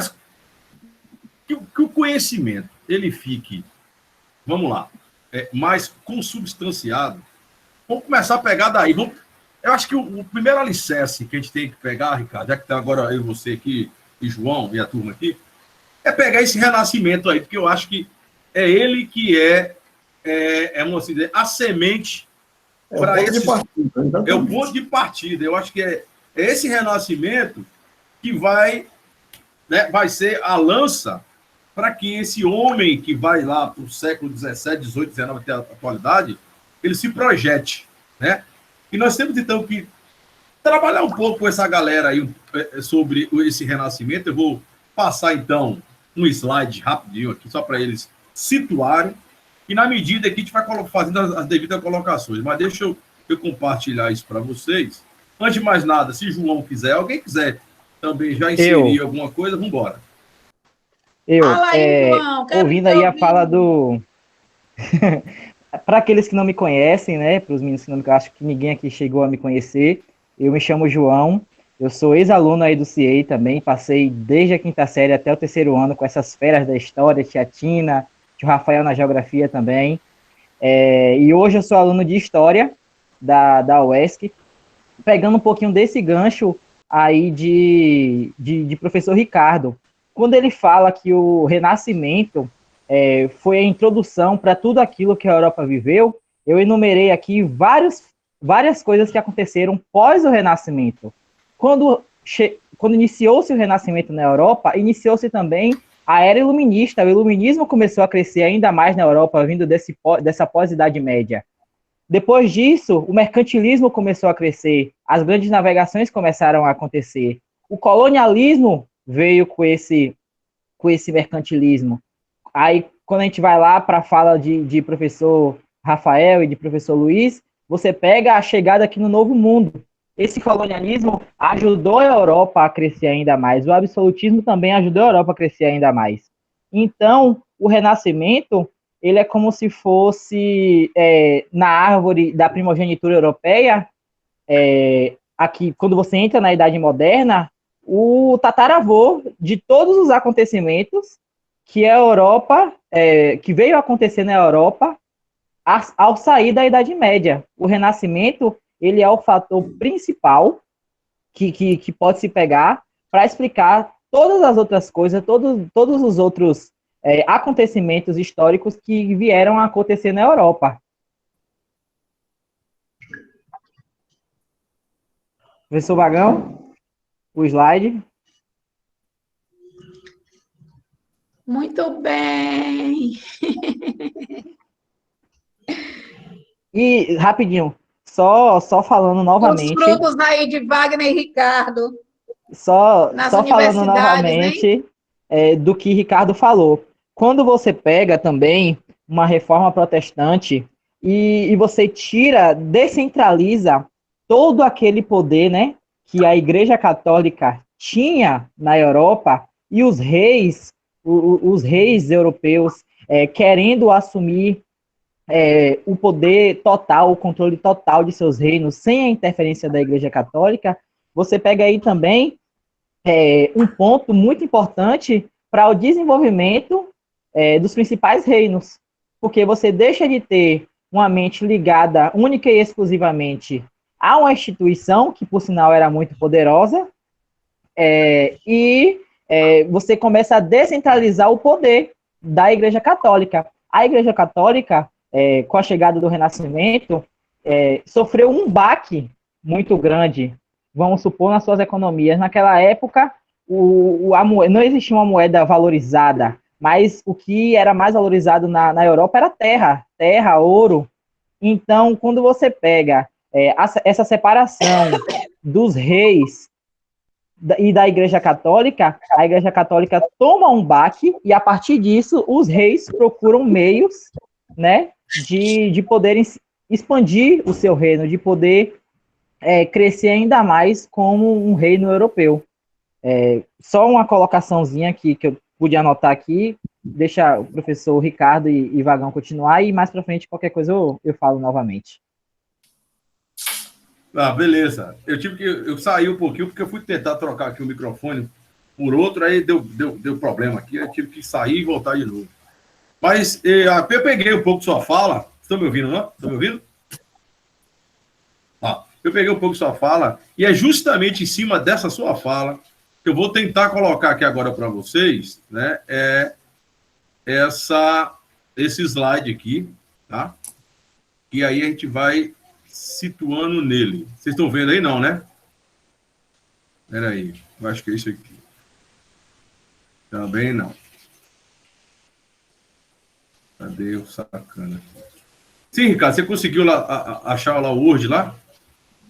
o conhecimento ele fique, vamos lá, mais consubstanciado, vamos começar a pegar daí. Eu acho que o primeiro alicerce que a gente tem que pegar, Ricardo, já que está agora eu, você aqui, e João, e a turma aqui, é pegar esse renascimento aí, porque eu acho que é ele que vamos dizer, a semente para esse... É o ponto de partida. Eu acho que é esse renascimento que vai ser a lança para que esse homem que vai lá para o século XVII, XVIII, XIX até a atualidade, ele se projete, né? E nós temos, então, que trabalhar um pouco com essa galera aí sobre esse renascimento. Eu vou passar, então, um slide rapidinho aqui, só para eles situarem, e na medida que a gente vai fazendo as devidas colocações. Mas deixa eu compartilhar isso para vocês. Antes de mais nada, se João quiser, alguém quiser também já inserir alguma coisa, vamos embora. Fala aí, João, ouvindo aí a fala do... Para aqueles que não me conhecem, né, para os meninos que não me conhecem, acho que ninguém aqui chegou a me conhecer, eu me chamo João, eu sou ex-aluno aí do CIEI também, passei desde a 5ª série até o 3º ano com essas feras da história, tia Tina, tio Rafael na geografia também, e hoje eu sou aluno de História da UESC, pegando um pouquinho desse gancho aí de professor Ricardo, quando ele fala que o Renascimento foi a introdução para tudo aquilo que a Europa viveu, eu enumerei aqui várias coisas que aconteceram pós o Renascimento. Quando iniciou-se o Renascimento na Europa, iniciou-se também a Era Iluminista. O Iluminismo começou a crescer ainda mais na Europa, vindo dessa pós-Idade Média. Depois disso, o mercantilismo começou a crescer, as grandes navegações começaram a acontecer. O colonialismo veio com esse mercantilismo. Aí, quando a gente vai lá para a fala de professor Rafael e de professor Luiz, você pega a chegada aqui no Novo Mundo. Esse colonialismo ajudou a Europa a crescer ainda mais. O absolutismo também ajudou a Europa a crescer ainda mais. Então, o Renascimento, ele é como se fosse na árvore da primogenitura europeia, aqui, quando você entra na Idade Moderna, o tataravô de todos os acontecimentos que a Europa, que veio acontecer na Europa ao sair da Idade Média. O Renascimento, ele é o fator principal que pode se pegar para explicar todas as outras coisas, todos os outros acontecimentos históricos que vieram a acontecer na Europa. Professor Vagão, o slide. Muito bem. E, rapidinho, só falando novamente... Os grupos aí de Wagner e Ricardo. Só falando novamente do que Ricardo falou. Quando você pega também uma reforma protestante, e você descentraliza todo aquele poder, né, que a Igreja Católica tinha na Europa, e os reis europeus querendo assumir o poder total, o controle total de seus reinos, sem a interferência da Igreja Católica. Você pega aí também um ponto muito importante para o desenvolvimento dos principais reinos, porque você deixa de ter uma mente ligada única e exclusivamente a uma instituição, que por sinal era muito poderosa, e você começa a descentralizar o poder da Igreja Católica. A Igreja Católica, com a chegada do Renascimento, sofreu um baque muito grande, vamos supor, nas suas economias. Naquela época, não existia uma moeda valorizada, mas o que era mais valorizado na Europa era terra, ouro. Então, quando você pega essa separação dos reis e da Igreja Católica, a Igreja Católica toma um baque, e a partir disso, os reis procuram meios, né, de poderem expandir o seu reino, de poder crescer ainda mais como um reino europeu. Só uma colocaçãozinha aqui que eu pude anotar aqui, deixa o professor Ricardo e Vagão continuar, e mais para frente, qualquer coisa eu falo novamente. Beleza. Eu saí um pouquinho porque eu fui tentar trocar aqui o microfone por outro, aí deu problema aqui, eu tive que sair e voltar de novo. Mas eu peguei um pouco de sua fala. Estão me ouvindo, não? Estão me ouvindo? Eu peguei um pouco de sua fala, e é justamente em cima dessa sua fala que eu vou tentar colocar aqui agora para vocês, né? Esse slide aqui, tá? E aí a gente vai situando nele. Vocês estão vendo aí, não, né? Espera aí, eu acho que é isso aqui. Também não. Cadê o sacana? Sim, Ricardo, você conseguiu achar lá o Word lá?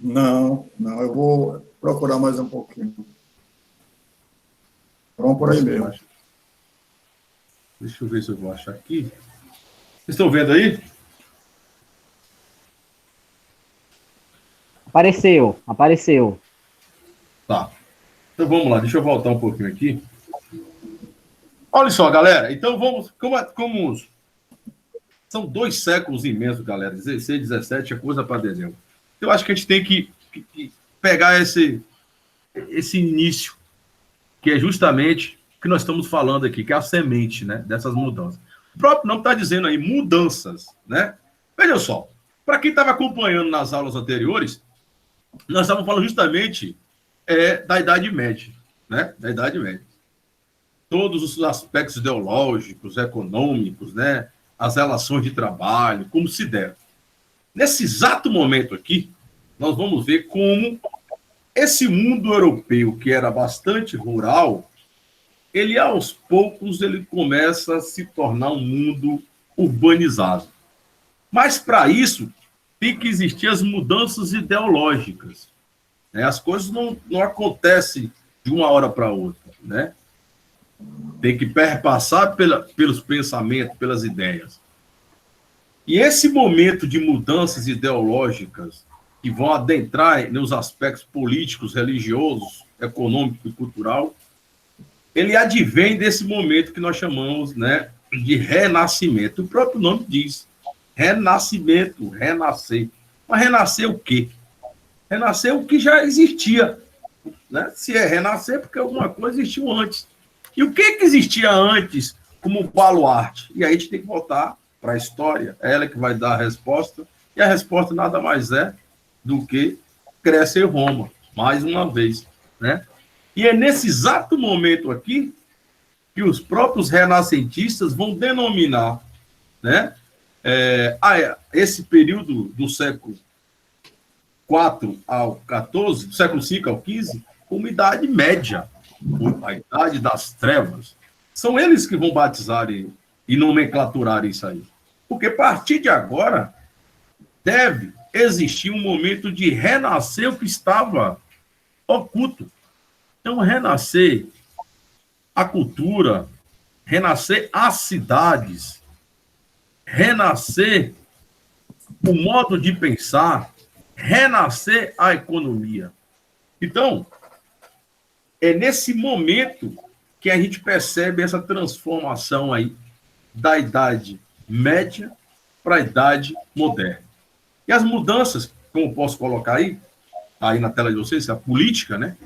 Não, eu vou procurar mais um pouquinho. Vamos por aí mesmo. Deixa eu ver se eu vou achar aqui. Vocês estão vendo aí? Apareceu. Tá. Então vamos lá, deixa eu voltar um pouquinho aqui. Olha só, galera. Então vamos. Como são 2 séculos imensos, galera. 16, 17 é coisa para dezembro. Eu acho que a gente tem que pegar esse início, que é justamente o que nós estamos falando aqui, que é a semente, né, dessas mudanças. O próprio nome está dizendo aí, mudanças, né? Veja só, para quem estava acompanhando nas aulas anteriores, nós estávamos falando justamente da Idade Média, né? Da Idade Média. Todos os aspectos ideológicos, econômicos, né? As relações de trabalho, como se deram. Nesse exato momento aqui, nós vamos ver como esse mundo europeu, que era bastante rural, ele aos poucos ele começa a se tornar um mundo urbanizado. Mas para isso tem que existir as mudanças ideológicas, né? As coisas não acontecem de uma hora para outra, né? Tem que perpassar pelos pensamentos, pelas ideias. E esse momento de mudanças ideológicas que vão adentrar nos aspectos políticos, religiosos, econômico e cultural, ele advém desse momento que nós chamamos, né, de renascimento. O próprio nome diz, renascimento, renascer. Mas renascer o quê? Renascer o que já existia, né? Se é renascer, porque alguma coisa existiu antes. E o que existia antes como baluarte? E aí a gente tem que voltar para a história, é ela que vai dar a resposta, e a resposta nada mais é do que Grécia e Roma, mais uma vez, né? E é nesse exato momento aqui que os próprios renascentistas vão denominar, né, esse período do século IV ao XIV, do século V ao XV, como Idade Média, a Idade das Trevas. São eles que vão batizar e nomenclaturar isso aí. Porque a partir de agora deve existir um momento de renascer o que estava oculto. Então, renascer a cultura, renascer as cidades, renascer o modo de pensar, renascer a economia. Então, é nesse momento que a gente percebe essa transformação aí da Idade Média para a Idade Moderna. E as mudanças, como posso colocar aí na tela de vocês, a política, né,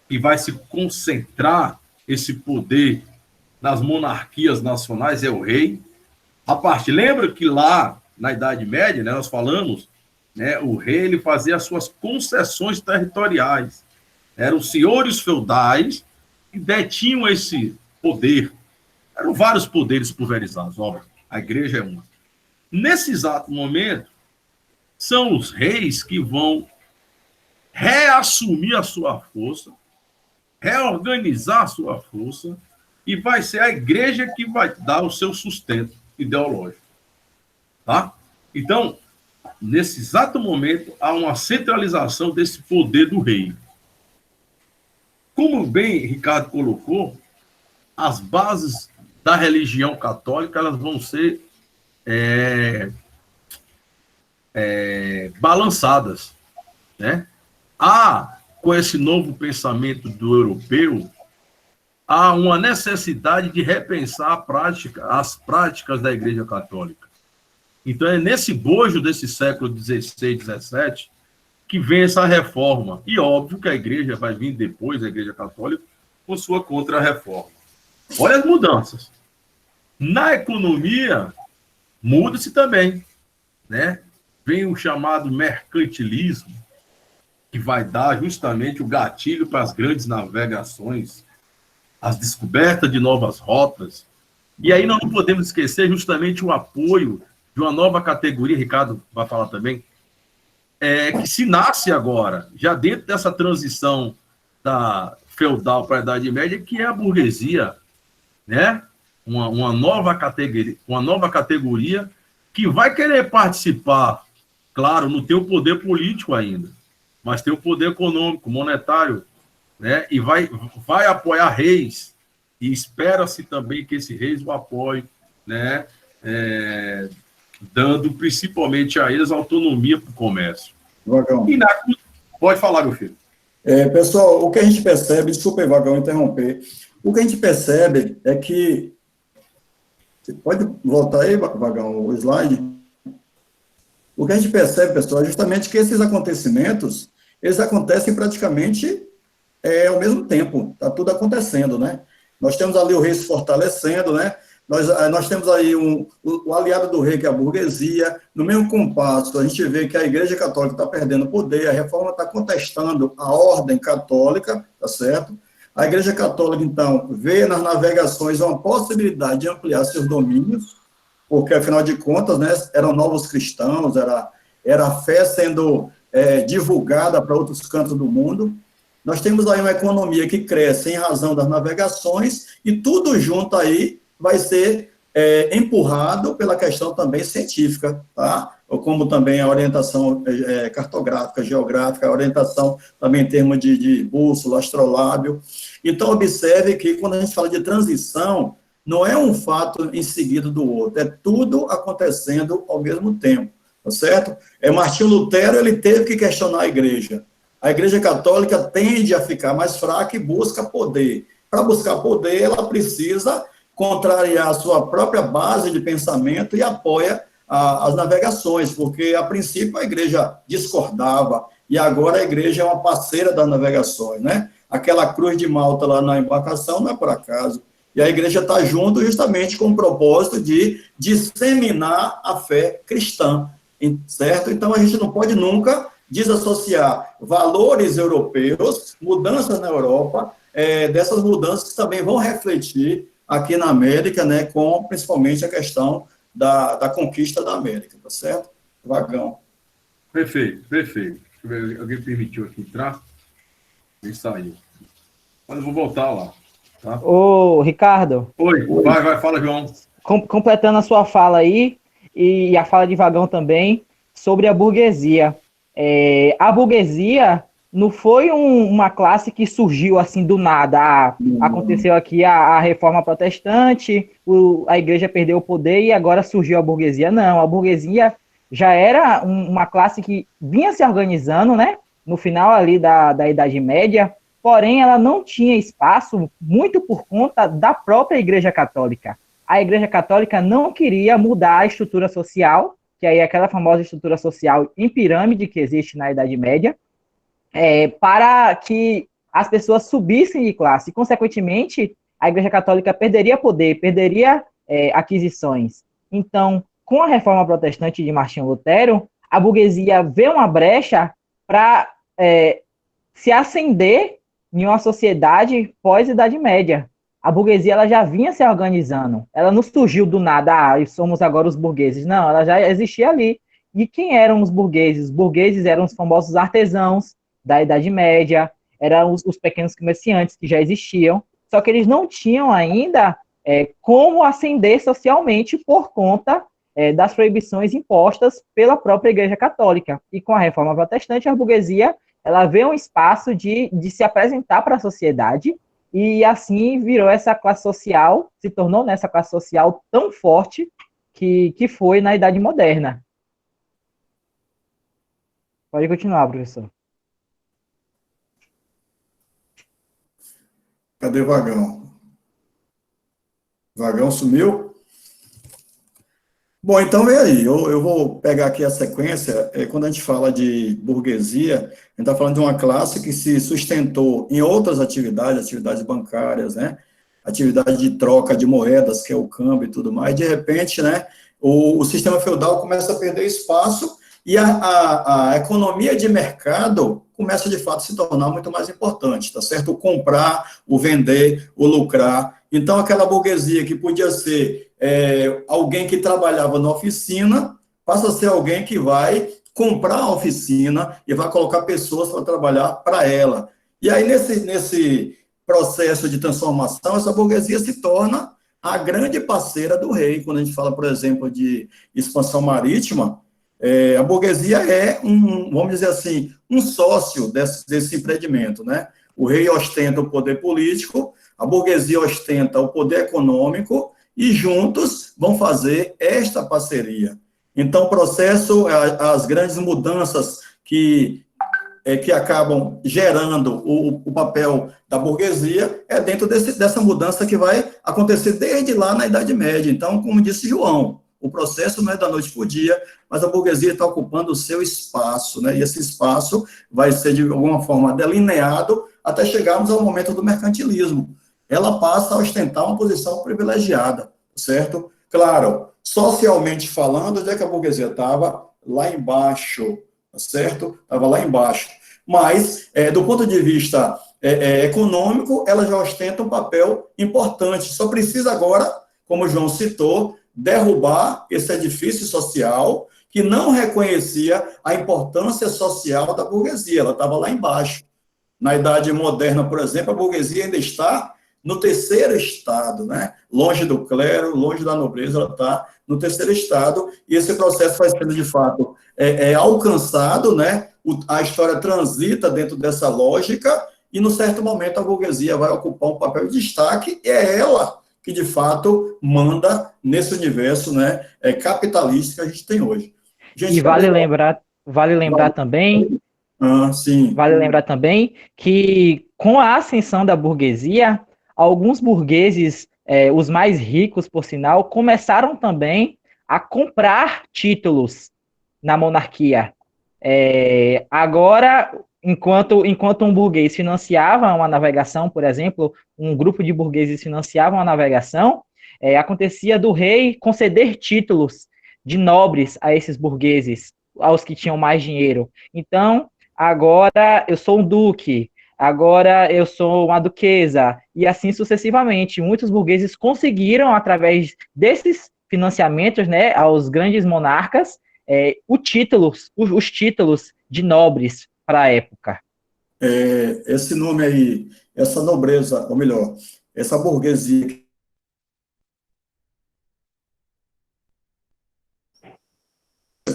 que vai se concentrar esse poder nas monarquias nacionais, é o rei. Lembra que lá na Idade Média, né, nós falamos, né, o rei ele fazia as suas concessões territoriais. Eram os senhores feudais que detinham esse poder. Eram vários poderes pulverizados, óbvio. A igreja é uma. Nesse exato momento, são os reis que vão reassumir a sua força, reorganizar a sua força, e vai ser a igreja que vai dar o seu sustento ideológico. Tá? Então, nesse exato momento, há uma centralização desse poder do rei. Como bem Ricardo colocou, as bases da religião católica elas vão ser balançadas, né? Com esse novo pensamento do europeu, há uma necessidade de repensar as práticas da Igreja Católica. Então, é nesse bojo desse século XVI, XVII, que vem essa reforma. E óbvio que a Igreja vai vir depois, a Igreja Católica, com sua contra-reforma. Olha as mudanças. Na economia, muda-se também, né? Vem o chamado mercantilismo, que vai dar justamente o gatilho para as grandes navegações, as descobertas de novas rotas. E aí nós não podemos esquecer justamente o apoio de uma nova categoria, Ricardo vai falar também, que se nasce agora, já dentro dessa transição da feudal para a Idade Média, que é a burguesia, né? Uma nova categoria que vai querer participar, claro, não tem o poder político ainda, mas tem o poder econômico, monetário, né? E vai apoiar reis, e espera-se também que esse reis o apoie, né? Dando principalmente a eles autonomia para o comércio. Vagão. Pode falar, meu filho. Pessoal, o que a gente percebe, desculpa, Vagão, interromper, o que a gente percebe é que... Você pode voltar aí, Vagão, o slide? O que a gente percebe, pessoal, é justamente que esses acontecimentos, eles acontecem praticamente ao mesmo tempo, está tudo acontecendo, né? Nós temos ali o rei se fortalecendo, né? Nós temos aí o aliado do rei, que é a burguesia. No mesmo compasso, a gente vê que a Igreja Católica está perdendo poder, a reforma está contestando a ordem católica, tá certo? A Igreja Católica, então, vê nas navegações uma possibilidade de ampliar seus domínios, porque, afinal de contas, né, eram novos cristãos, era a fé sendo divulgada para outros cantos do mundo. Nós temos aí uma economia que cresce em razão das navegações, e tudo junto aí vai ser empurrado pela questão também científica, tá? Como também a orientação cartográfica, geográfica, a orientação também em termos de bússola, astrolábio. Então, observe que quando a gente fala de transição, não é um fato em seguida do outro, é tudo acontecendo ao mesmo tempo, tá certo? Martinho Lutero, ele teve que questionar a igreja. A Igreja Católica tende a ficar mais fraca e busca poder. Para buscar poder, ela precisa contrariar a sua própria base de pensamento e apoia as navegações, porque, a princípio, a igreja discordava, e agora a igreja é uma parceira das navegações, né? Aquela cruz de Malta lá na embarcação não é por acaso. E a igreja está junto justamente com o propósito de disseminar a fé cristã, certo? Então, a gente não pode nunca desassociar valores europeus, mudanças na Europa, dessas mudanças que também vão refletir aqui na América, né, com principalmente a questão da conquista da América, tá certo? Vagão. Perfeito. Alguém permitiu aqui entrar? Ele saiu. Mas eu vou voltar lá. Tá? Ô, Ricardo. Oi, vai, fala, João. Completando a sua fala aí, e a fala de Vagão também, sobre a burguesia. A burguesia não foi uma classe que surgiu assim do nada. Aconteceu aqui a reforma protestante, a igreja perdeu o poder e agora surgiu a burguesia. Não, a burguesia já era uma classe que vinha se organizando, né, no final ali da Idade Média, porém ela não tinha espaço, muito por conta da própria Igreja Católica. A Igreja Católica não queria mudar a estrutura social, que aí é aquela famosa estrutura social em pirâmide que existe na Idade Média, para que as pessoas subissem de classe. E, consequentemente, a Igreja Católica perderia poder, perderia aquisições. Então, com a reforma protestante de Martinho Lutero, a burguesia vê uma brecha para se ascender em uma sociedade pós-Idade Média. A burguesia ela já vinha se organizando. Ela não surgiu do nada, somos agora os burgueses. Não, ela já existia ali. E quem eram os burgueses? Os burgueses eram os famosos artesãos da Idade Média, eram os pequenos comerciantes que já existiam, só que eles não tinham ainda como ascender socialmente por conta das proibições impostas pela própria Igreja Católica. E com a Reforma Protestante, a burguesia ela vê um espaço de se apresentar para a sociedade, e assim virou essa classe social, se tornou nessa classe social tão forte que foi na Idade Moderna. Pode continuar, professor. Cadê Vagão? Vagão sumiu? Bom, então vem aí, eu vou pegar aqui a sequência. Quando a gente fala de burguesia, a gente está falando de uma classe que se sustentou em outras atividades bancárias, né? Atividade de troca de moedas, que é o câmbio e tudo mais. De repente, né, o sistema feudal começa a perder espaço e a economia de mercado começa, de fato, a se tornar muito mais importante, tá certo? O comprar, o vender, o lucrar. Então, aquela burguesia que podia ser alguém que trabalhava na oficina, passa a ser alguém que vai comprar a oficina e vai colocar pessoas para trabalhar para ela. E aí, nesse processo de transformação, essa burguesia se torna a grande parceira do rei. Quando a gente fala, por exemplo, de expansão marítima, a burguesia é vamos dizer assim, um sócio desse empreendimento, né? O rei ostenta o poder político, a burguesia ostenta o poder econômico, e juntos vão fazer esta parceria. Então, o processo, as grandes mudanças que acabam gerando o papel da burguesia é dentro dessa mudança que vai acontecer desde lá na Idade Média. Então, como disse João, o processo não é da noite para o dia, mas a burguesia está ocupando o seu espaço, né? E esse espaço vai ser, de alguma forma, delineado até chegarmos ao momento do mercantilismo. Ela passa a ostentar uma posição privilegiada, certo? Claro, socialmente falando, onde é que a burguesia estava? Lá embaixo, certo? Estava lá embaixo. Mas, do ponto de vista econômico, ela já ostenta um papel importante. Só precisa agora, como o João citou, derrubar esse edifício social que não reconhecia a importância social da burguesia. Ela estava lá embaixo. Na Idade Moderna, por exemplo, a burguesia ainda está no terceiro estado, né? Longe do clero, longe da nobreza, ela está no terceiro estado, e esse processo vai sendo, de fato, alcançado, né? A história transita dentro dessa lógica, e, num certo momento, a burguesia vai ocupar um papel de destaque, e é ela que, de fato, manda nesse universo, né, capitalista que a gente tem hoje. Gente, e vale lembrar também... sim. Vale lembrar também que, com a ascensão da burguesia, alguns burgueses, os mais ricos, por sinal, começaram também a comprar títulos na monarquia. Agora, enquanto um burguês financiava uma navegação, por exemplo, um grupo de burgueses financiava uma navegação, acontecia do rei conceder títulos de nobres a esses burgueses, aos que tinham mais dinheiro. Então, agora eu sou um duque, agora eu sou uma duquesa, e assim sucessivamente. Muitos burgueses conseguiram, através desses financiamentos, né, aos grandes monarcas, os títulos de nobres para a época. Esse nome aí, essa nobreza, ou melhor, essa burguesia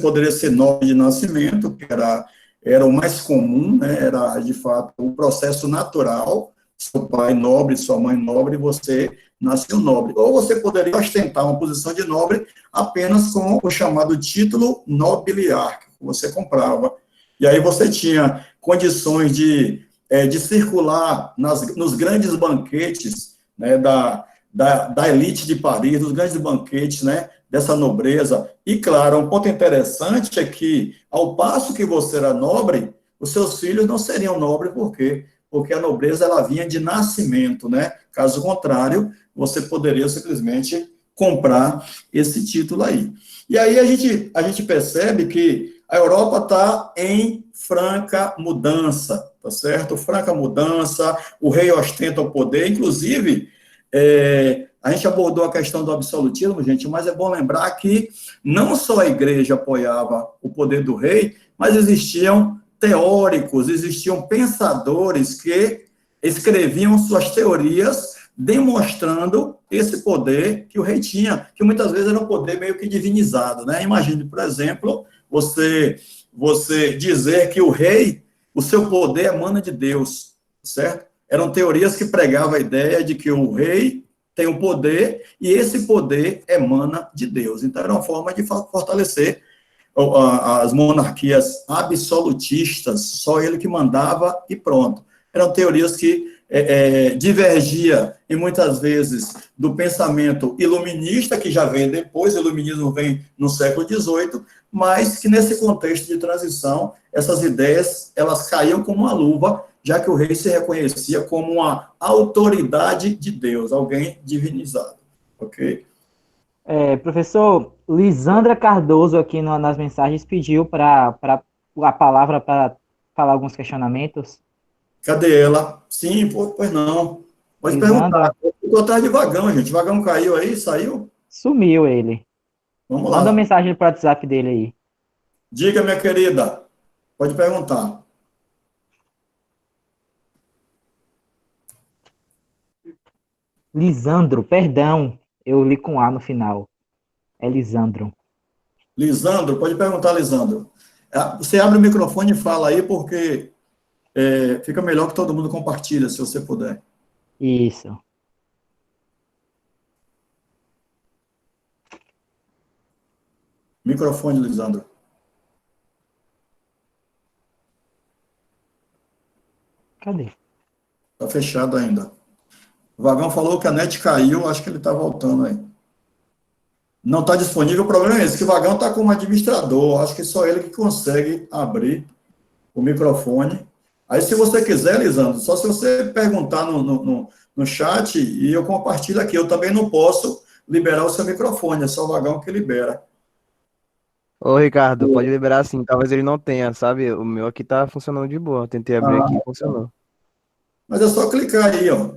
poderia ser nobre de nascimento, que era o mais comum, né? Era, de fato, o processo natural, seu pai nobre, sua mãe nobre, você nascia um nobre. Ou você poderia ostentar uma posição de nobre apenas com o chamado título nobiliárquico, que você comprava. E aí você tinha condições de circular nos grandes banquetes, né, da elite de Paris, dos grandes banquetes, né, dessa nobreza. E, claro, um ponto interessante é que, ao passo que você era nobre, os seus filhos não seriam nobres, por quê? Porque a nobreza, ela vinha de nascimento, né? Caso contrário, você poderia simplesmente comprar esse título aí. E aí a gente percebe que a Europa está em franca mudança, tá certo? Franca mudança, o rei ostenta o poder, inclusive, a gente abordou a questão do absolutismo, gente, mas é bom lembrar que não só a igreja apoiava o poder do rei, mas existiam teóricos, existiam pensadores que escreviam suas teorias demonstrando esse poder que o rei tinha, que muitas vezes era um poder meio que divinizado, né? Imagine, por exemplo, você dizer que o rei, o seu poder emana de Deus, certo? Eram teorias que pregavam a ideia de que o rei tem um poder e esse poder emana de Deus. Então, era uma forma de fortalecer as monarquias absolutistas, só ele que mandava e pronto. Eram teorias que divergia, e muitas vezes, do pensamento iluminista, que já vem depois, o iluminismo vem no século XVIII, mas que nesse contexto de transição, essas ideias, elas caíam como uma luva, já que o rei se reconhecia como uma autoridade de Deus, alguém divinizado, ok? Professor, Lisandra Cardoso aqui nas mensagens pediu para a palavra para falar alguns questionamentos. Cadê ela? Sim, pois não. Pode Lisandra, perguntar. Eu estou atrás de Vagão, gente. Vagão caiu aí, saiu? sumiu ele. Vamos Manda uma lá. mensagem para o WhatsApp dele aí. Diga, minha querida. Pode perguntar. Lisandro, perdão, eu li com A no final. É Lisandro. Lisandro, pode perguntar, Lisandro. Você abre o microfone e fala aí, porque fica melhor que todo mundo compartilha, se você puder. Isso. Microfone, Lisandro. Cadê? Está fechado ainda. O Vagão falou que a net caiu, acho que ele está voltando aí. Não está disponível, o problema é esse, que o Vagão está como administrador, acho que só ele que consegue abrir o microfone. Aí, se você quiser, Lisandro, só se você perguntar no chat e eu compartilho aqui. Eu também não posso liberar o seu microfone, é só o Vagão que libera. Ô, Ricardo, pode liberar sim, talvez ele não tenha, sabe? O meu aqui tá funcionando de boa. Tentei abrir aqui e funcionou. Mas é só clicar aí, ó.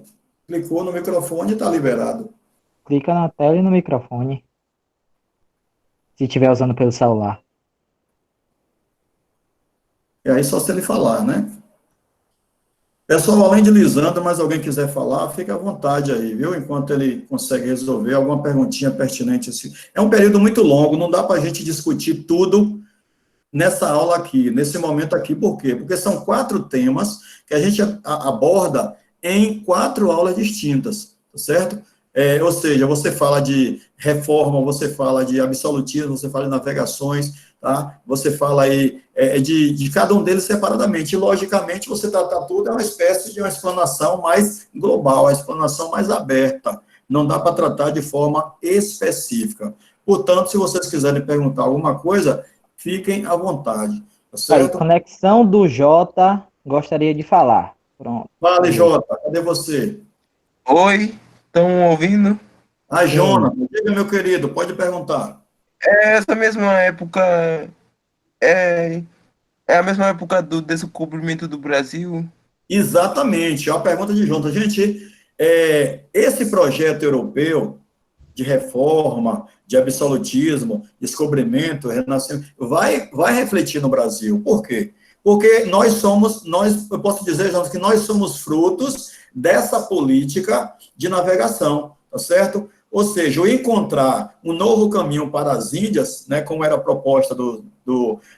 Clicou no microfone e está liberado. Clica na tela e no microfone. Se estiver usando pelo celular. E aí só se ele falar, né? Pessoal, além de Lisandro, mas alguém quiser falar, fica à vontade aí, viu? Enquanto ele consegue resolver alguma perguntinha pertinente. É um período muito longo, não dá para a gente discutir tudo nessa aula aqui, nesse momento aqui. Por quê? Porque são 4 temas que a gente aborda em 4 aulas distintas, certo? Ou seja, você fala de reforma, você fala de absolutismo, você fala de navegações, tá? Você fala aí de cada um deles separadamente. E, logicamente, você tratar tudo é uma espécie de uma explanação mais global, uma explanação mais aberta. Não dá para tratar de forma específica. Portanto, se vocês quiserem perguntar alguma coisa, fiquem à vontade. Tá certo? Aí, conexão do Jota, gostaria de falar. Pronto. Fale, Jota, cadê você? Oi, estão ouvindo? Jonas, diga, meu querido, pode perguntar. Essa mesma época é a mesma época do descobrimento do Brasil? Exatamente, é uma pergunta de Jonas. Gente, esse projeto europeu de reforma, de absolutismo, descobrimento, renascimento, vai refletir no Brasil. Por quê? Porque eu posso dizer, Jonas, que nós somos frutos dessa política de navegação, tá certo? Ou seja, o encontrar um novo caminho para as Índias, né, como era a proposta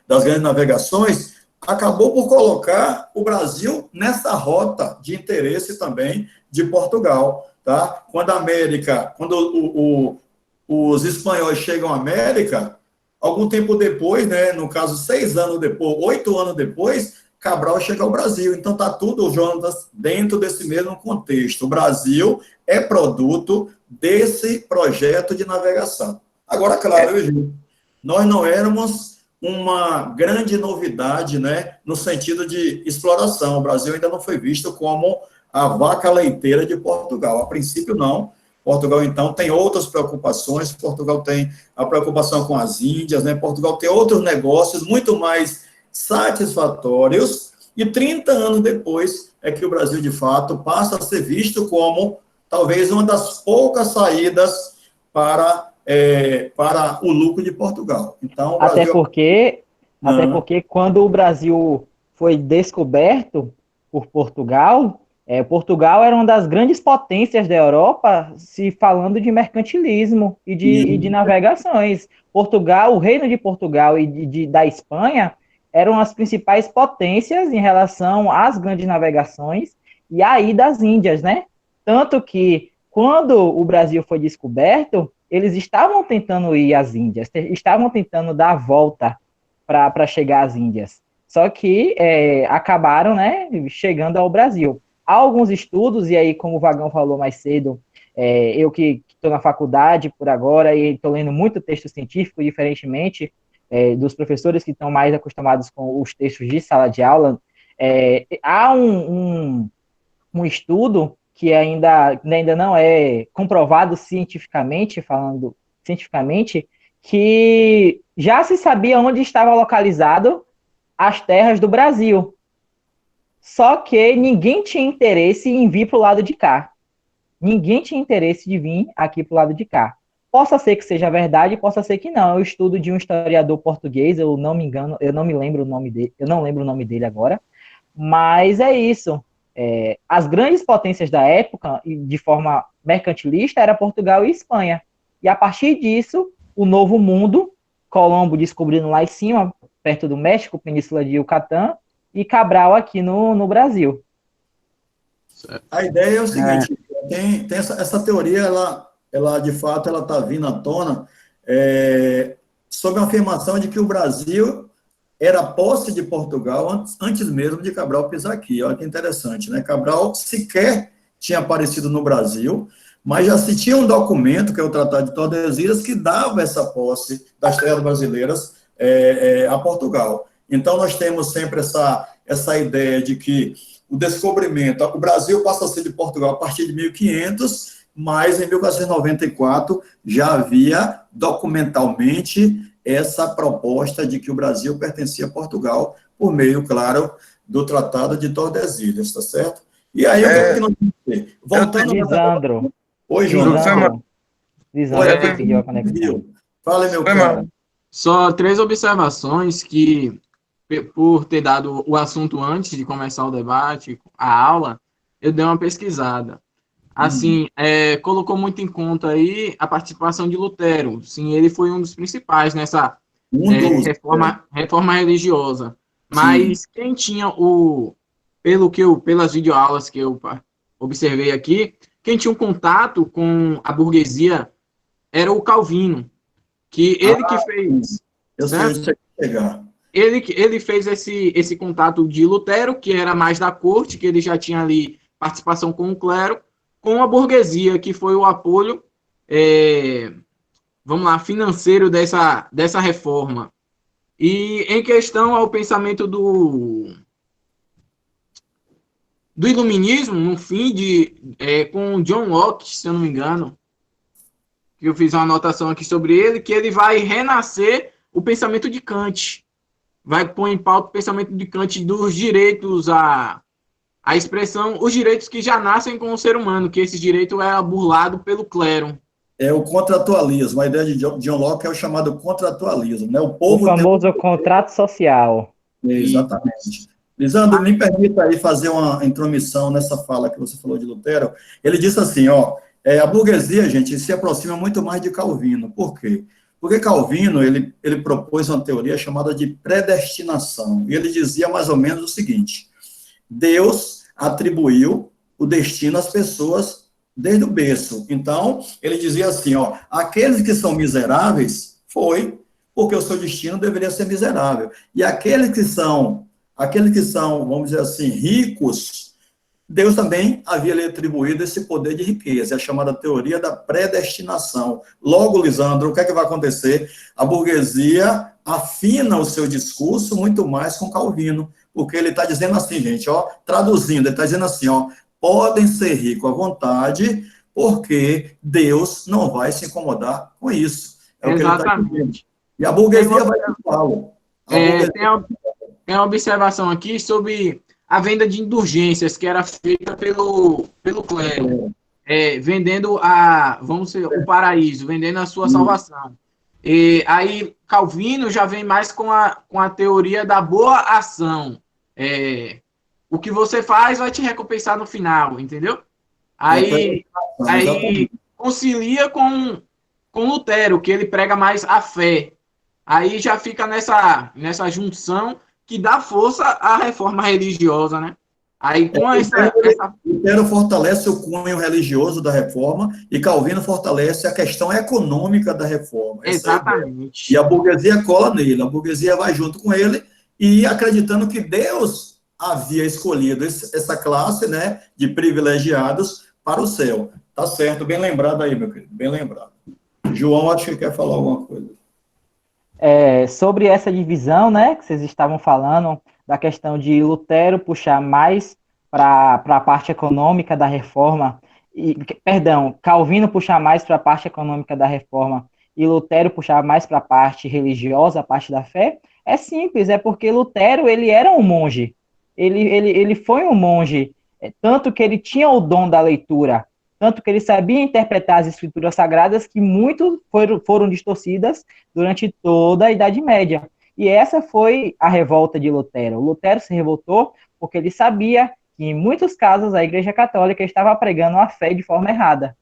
das grandes navegações, acabou por colocar o Brasil nessa rota de interesse também de Portugal, tá? Quando os espanhóis chegam à América, algum tempo depois, né, no caso 6 anos depois, 8 anos depois, Cabral chega ao Brasil. Então está tudo, Jonas, dentro desse mesmo contexto. O Brasil é produto desse projeto de navegação. Agora, claro, Eugênio, nós não éramos uma grande novidade, né, no sentido de exploração. O Brasil ainda não foi visto como a vaca leiteira de Portugal. A princípio, não. Portugal, então, tem outras preocupações. Portugal tem a preocupação com as Índias, né? Portugal tem outros negócios muito mais satisfatórios. E 30 anos depois é que o Brasil, de fato, passa a ser visto como talvez uma das poucas saídas para o lucro de Portugal. Então, Até porque quando o Brasil foi descoberto por Portugal, Portugal era uma das grandes potências da Europa, se falando de mercantilismo e de navegações. Portugal, o reino de Portugal e da Espanha eram as principais potências em relação às grandes navegações e aí das Índias, né? Tanto que, quando o Brasil foi descoberto, eles estavam tentando ir às Índias, estavam tentando dar a volta para chegar às Índias. Só que acabaram, né, chegando ao Brasil. Há alguns estudos, e aí, como o Vagão falou mais cedo, eu que estou na faculdade por agora e estou lendo muito texto científico, diferentemente dos professores que estão mais acostumados com os textos de sala de aula, há um estudo que ainda não é comprovado cientificamente, que já se sabia onde estava localizado as terras do Brasil. Só que ninguém tinha interesse em vir para o lado de cá. Ninguém tinha interesse de vir aqui para o lado de cá. Possa ser que seja verdade, possa ser que não. É o estudo de um historiador português, eu não me engano, eu não lembro o nome dele agora, mas é isso. As grandes potências da época, de forma mercantilista, era Portugal e Espanha. E a partir disso, o Novo Mundo, Colombo descobrindo lá em cima, perto do México, Península de Yucatán, e Cabral aqui no Brasil. A ideia é o seguinte, tem essa teoria, ela de fato, ela está vindo à tona sob a afirmação de que o Brasil era posse de Portugal antes mesmo de Cabral pisar aqui. Olha que interessante, né? Cabral sequer tinha aparecido no Brasil, mas já se tinha um documento, que é o Tratado de Tordesilhas, que dava essa posse das terras brasileiras a Portugal. Então, nós temos sempre essa ideia de que o descobrimento, o Brasil passa a ser de Portugal a partir de 1500, mas em 1494 já havia documentalmente essa proposta de que o Brasil pertencia a Portugal, por meio, claro, do Tratado de Tordesilhas, tá certo? E aí, o que nós temos que ter? Voltando... Lisandro. Oi, João. Lisandro. Fala, meu cara. Só 3 observações que, por ter dado o assunto antes de começar o debate, a aula, eu dei uma pesquisada. Assim, colocou muito em conta aí a participação de Lutero. Sim, ele foi um dos principais nessa reforma religiosa. Mas quem tinha pelas videoaulas que eu observei aqui, quem tinha um contato com a burguesia era o Calvino, que ele que fez. Eu sei chegar. Ele fez esse contato de Lutero, que era mais da corte, que ele já tinha ali participação com o clero, com a burguesia, que foi o apoio, financeiro dessa reforma. E em questão ao pensamento do iluminismo, no fim, com John Locke, se eu não me engano, que eu fiz uma anotação aqui sobre ele, que ele vai renascer o pensamento de Kant. Vai pôr em pauta o pensamento de Kant dos direitos à expressão, os direitos que já nascem com o ser humano, que esse direito é burlado pelo clero. É o contratualismo. A ideia de John Locke é o chamado contratualismo, né? O famoso contrato social. Exatamente. Lisandro, me permita aí fazer uma intromissão nessa fala que você falou de Lutero. Ele disse assim, a burguesia, gente, se aproxima muito mais de Calvino. Por quê? Porque Calvino, ele propôs uma teoria chamada de predestinação, e ele dizia mais ou menos o seguinte: Deus atribuiu o destino às pessoas desde o berço. Então, ele dizia assim, ó, aqueles que são miseráveis, foi porque o seu destino deveria ser miserável. E aqueles que são, vamos dizer assim, ricos, Deus também havia lhe atribuído esse poder de riqueza, é a chamada teoria da predestinação. Logo, Lisandro, o que é que vai acontecer? A burguesia afina o seu discurso muito mais com Calvino, porque ele está dizendo assim, gente, ó, traduzindo, ele está dizendo assim, ó, podem ser ricos à vontade, porque Deus não vai se incomodar com isso. É o que ele está dizendo. E a burguesia vai falá-lo. Tem uma observação aqui sobre a venda de indulgências que era feita pelo clero, vendendo o paraíso, vendendo a sua salvação. E aí Calvino já vem mais com a teoria da boa ação. O que você faz vai te recompensar no final, entendeu? Aí concilia com Lutero, que ele prega mais a fé. Aí já fica nessa junção que dá força à reforma religiosa, né? Aí com Lutero fortalece o cunho religioso da reforma e Calvino fortalece a questão econômica da reforma. Exatamente. E a burguesia cola nele, a burguesia vai junto com ele e acreditando que Deus havia escolhido essa classe, né, de privilegiados para o céu. Tá certo, bem lembrado aí, meu querido, bem lembrado. João, acho que quer falar alguma coisa. Sobre essa divisão, né, que vocês estavam falando, da questão de Lutero puxar mais para a parte econômica da reforma, Calvino puxar mais para a parte econômica da reforma e Lutero puxar mais para a parte religiosa, a parte da fé, é simples, é porque Lutero, ele era um monge, ele foi um monge, tanto que ele tinha o dom da leitura, tanto que ele sabia interpretar as escrituras sagradas que muito foram distorcidas durante toda a Idade Média. E essa foi a revolta de Lutero. Lutero se revoltou porque ele sabia que, em muitos casos, a Igreja Católica estava pregando a fé de forma errada.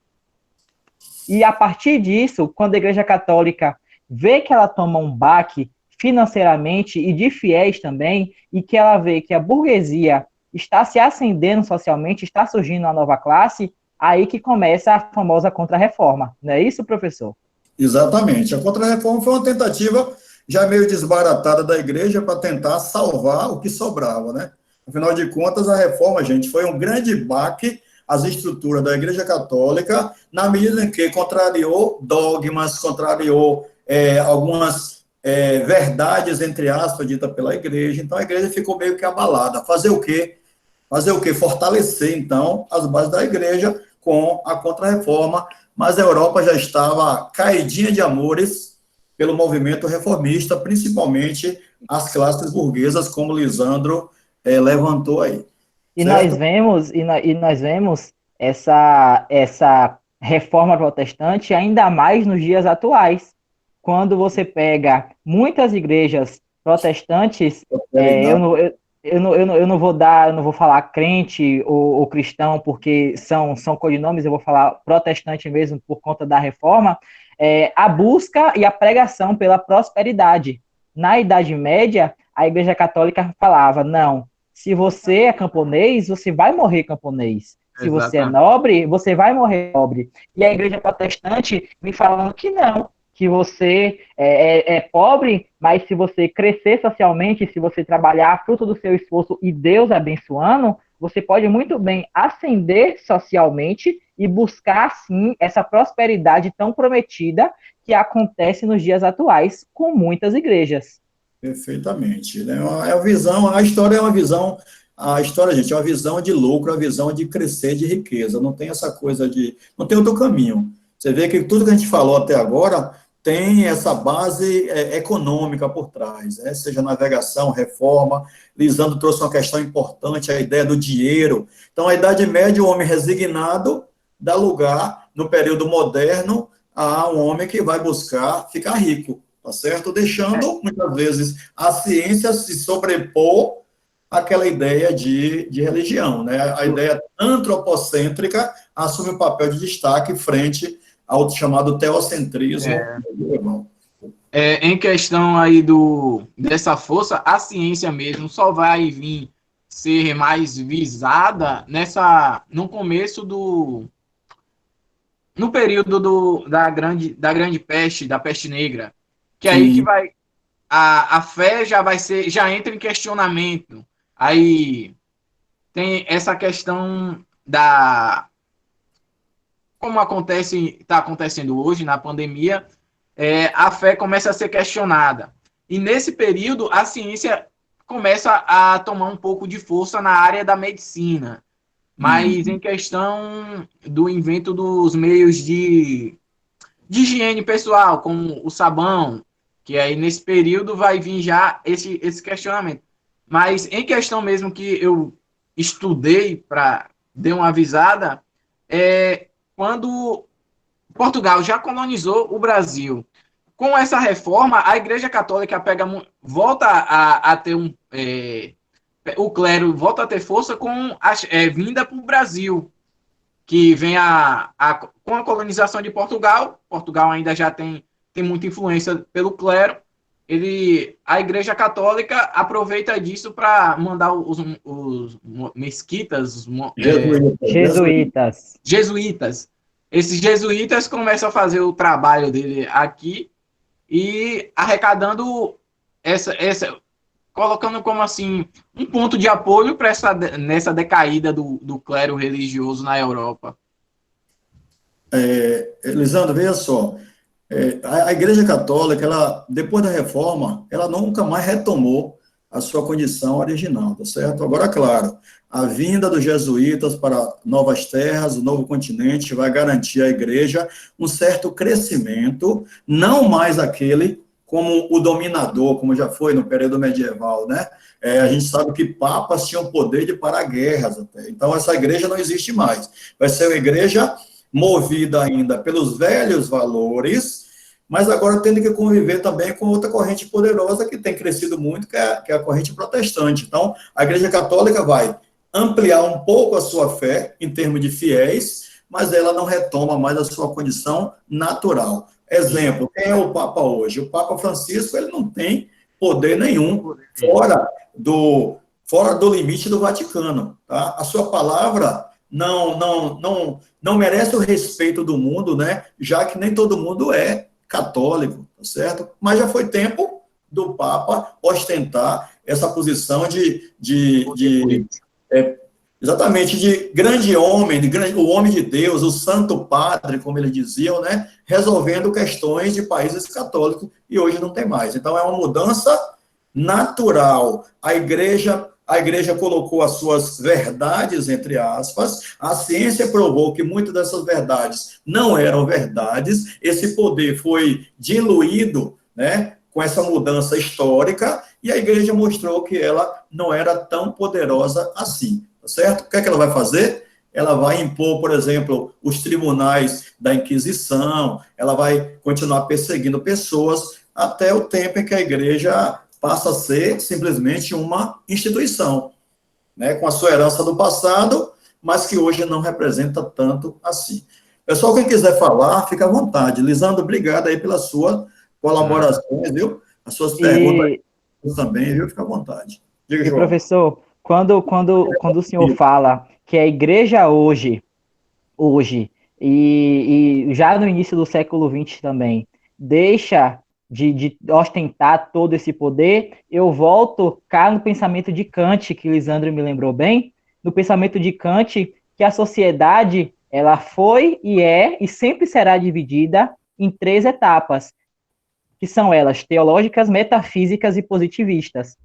E, a partir disso, quando a Igreja Católica vê que ela toma um baque financeiramente e de fiéis também, e que ela vê que a burguesia está se ascendendo socialmente, está surgindo uma nova classe, aí que começa a famosa Contra-Reforma. Não é isso, professor? Exatamente. A Contra-Reforma foi uma tentativa já meio desbaratada da igreja para tentar salvar o que sobrava, né? Afinal de contas, a reforma, gente, foi um grande baque às estruturas da Igreja Católica, na medida em que contrariou dogmas, contrariou algumas verdades, entre aspas, ditas pela igreja. Então, a igreja ficou meio que abalada. Fazer o quê? Fortalecer, então, as bases da igreja com a Contra-Reforma, mas a Europa já estava caidinha de amores pelo movimento reformista, principalmente as classes burguesas, como Lisandro levantou aí. E nós vemos essa reforma protestante ainda mais nos dias atuais, quando você pega muitas igrejas protestantes, eu não vou falar crente ou cristão, porque são codinomes, eu vou falar protestante mesmo por conta da reforma, a busca e a pregação pela prosperidade. Na Idade Média, a Igreja Católica falava, não, se você é camponês, você vai morrer camponês. Se você é nobre, você vai morrer nobre. E a Igreja Protestante me falando que não, que você é pobre, mas se você crescer socialmente, se você trabalhar fruto do seu esforço e Deus abençoando, você pode muito bem ascender socialmente e buscar, sim, essa prosperidade tão prometida que acontece nos dias atuais com muitas igrejas. Perfeitamente. Né? A história é uma visão, gente, é uma visão de lucro, é uma visão de crescer, de riqueza. Não tem essa coisa não tem outro caminho. Você vê que tudo que a gente falou até agora tem essa base econômica por trás, né? Seja navegação, reforma. Lisandro trouxe uma questão importante, a ideia do dinheiro. Então, a Idade Média, o homem resignado dá lugar, no período moderno, a um homem que vai buscar ficar rico, tá certo? Deixando, muitas vezes, a ciência se sobrepor àquela ideia de religião, né? A ideia antropocêntrica assume um papel de destaque frente ao chamado teocentrismo. em questão aí dessa força, a ciência mesmo só vai vir ser mais visada no começo no período da grande peste, da peste negra, que é aí que Sim. vai a fé já entra em questionamento. Aí tem essa questão como está acontecendo hoje na pandemia, a fé começa a ser questionada. E nesse período, a ciência começa a tomar um pouco de força na área da medicina. Mas em questão do invento dos meios de higiene pessoal, como o sabão, que aí nesse período vai vir já esse questionamento. Mas em questão mesmo que eu estudei para dar uma avisada, quando Portugal já colonizou o Brasil. Com essa reforma, a Igreja Católica volta a ter o clero volta a ter força com vinda para o Brasil, que vem com a colonização de Portugal. Portugal ainda já tem muita influência pelo clero. A Igreja Católica aproveita disso para mandar os mesquitas, jesuítas. Esses jesuítas começam a fazer o trabalho dele aqui e arrecadando colocando como assim um ponto de apoio para nessa decaída do clero religioso na Europa. Lisandro, veja só, a Igreja Católica, ela, depois da reforma, ela nunca mais retomou a sua condição original, tá certo? Agora, claro, a vinda dos jesuítas para novas terras, o novo continente, vai garantir à igreja um certo crescimento, não mais aquele como o dominador, como já foi no período medieval, né? A gente sabe que papas tinham poder de parar guerras até. Então, essa igreja não existe mais. Vai ser uma igreja movida ainda pelos velhos valores, mas agora tendo que conviver também com outra corrente poderosa que tem crescido muito, que é a corrente protestante. Então, a Igreja Católica vai ampliar um pouco a sua fé em termos de fiéis, mas ela não retoma mais a sua condição natural. Exemplo, quem é o Papa hoje? O Papa Francisco, ele não tem poder nenhum fora do limite do Vaticano, tá? A sua palavra não merece o respeito do mundo, né? Já que nem todo mundo é católico, tá certo? Mas já foi tempo do Papa ostentar essa posição exatamente, de grande homem, o homem de Deus, o Santo Padre, como eles diziam, né? Resolvendo questões de países católicos, e hoje não tem mais. Então, é uma mudança natural. A igreja colocou as suas verdades, entre aspas, a ciência provou que muitas dessas verdades não eram verdades, esse poder foi diluído, né, com essa mudança histórica, e a igreja mostrou que ela não era tão poderosa assim, tá certo? O que é que ela vai fazer? Ela vai impor, por exemplo, os tribunais da Inquisição, ela vai continuar perseguindo pessoas até o tempo em que a igreja passa a ser simplesmente uma instituição, né, com a sua herança do passado, mas que hoje não representa tanto assim. Pessoal, quem quiser falar, fica à vontade. Lisandro, obrigado aí pela sua colaboração, viu? As suas perguntas também, viu? Fica à vontade. Diga, João. Professor, quando o senhor fala que a igreja hoje e já no início do século XX também, deixa de ostentar todo esse poder, eu volto cá no pensamento de Kant, que Lisandro me lembrou bem, no pensamento de Kant, que a sociedade, ela foi e é, e sempre será dividida em 3 etapas, que são elas teológicas, metafísicas e positivistas.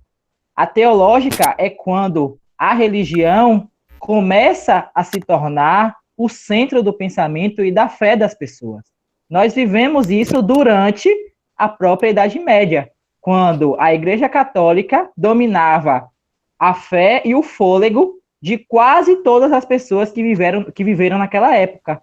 A teológica é quando a religião começa a se tornar o centro do pensamento e da fé das pessoas. Nós vivemos isso durante a própria Idade Média, quando a Igreja Católica dominava a fé e o fôlego de quase todas as pessoas que viveram naquela época.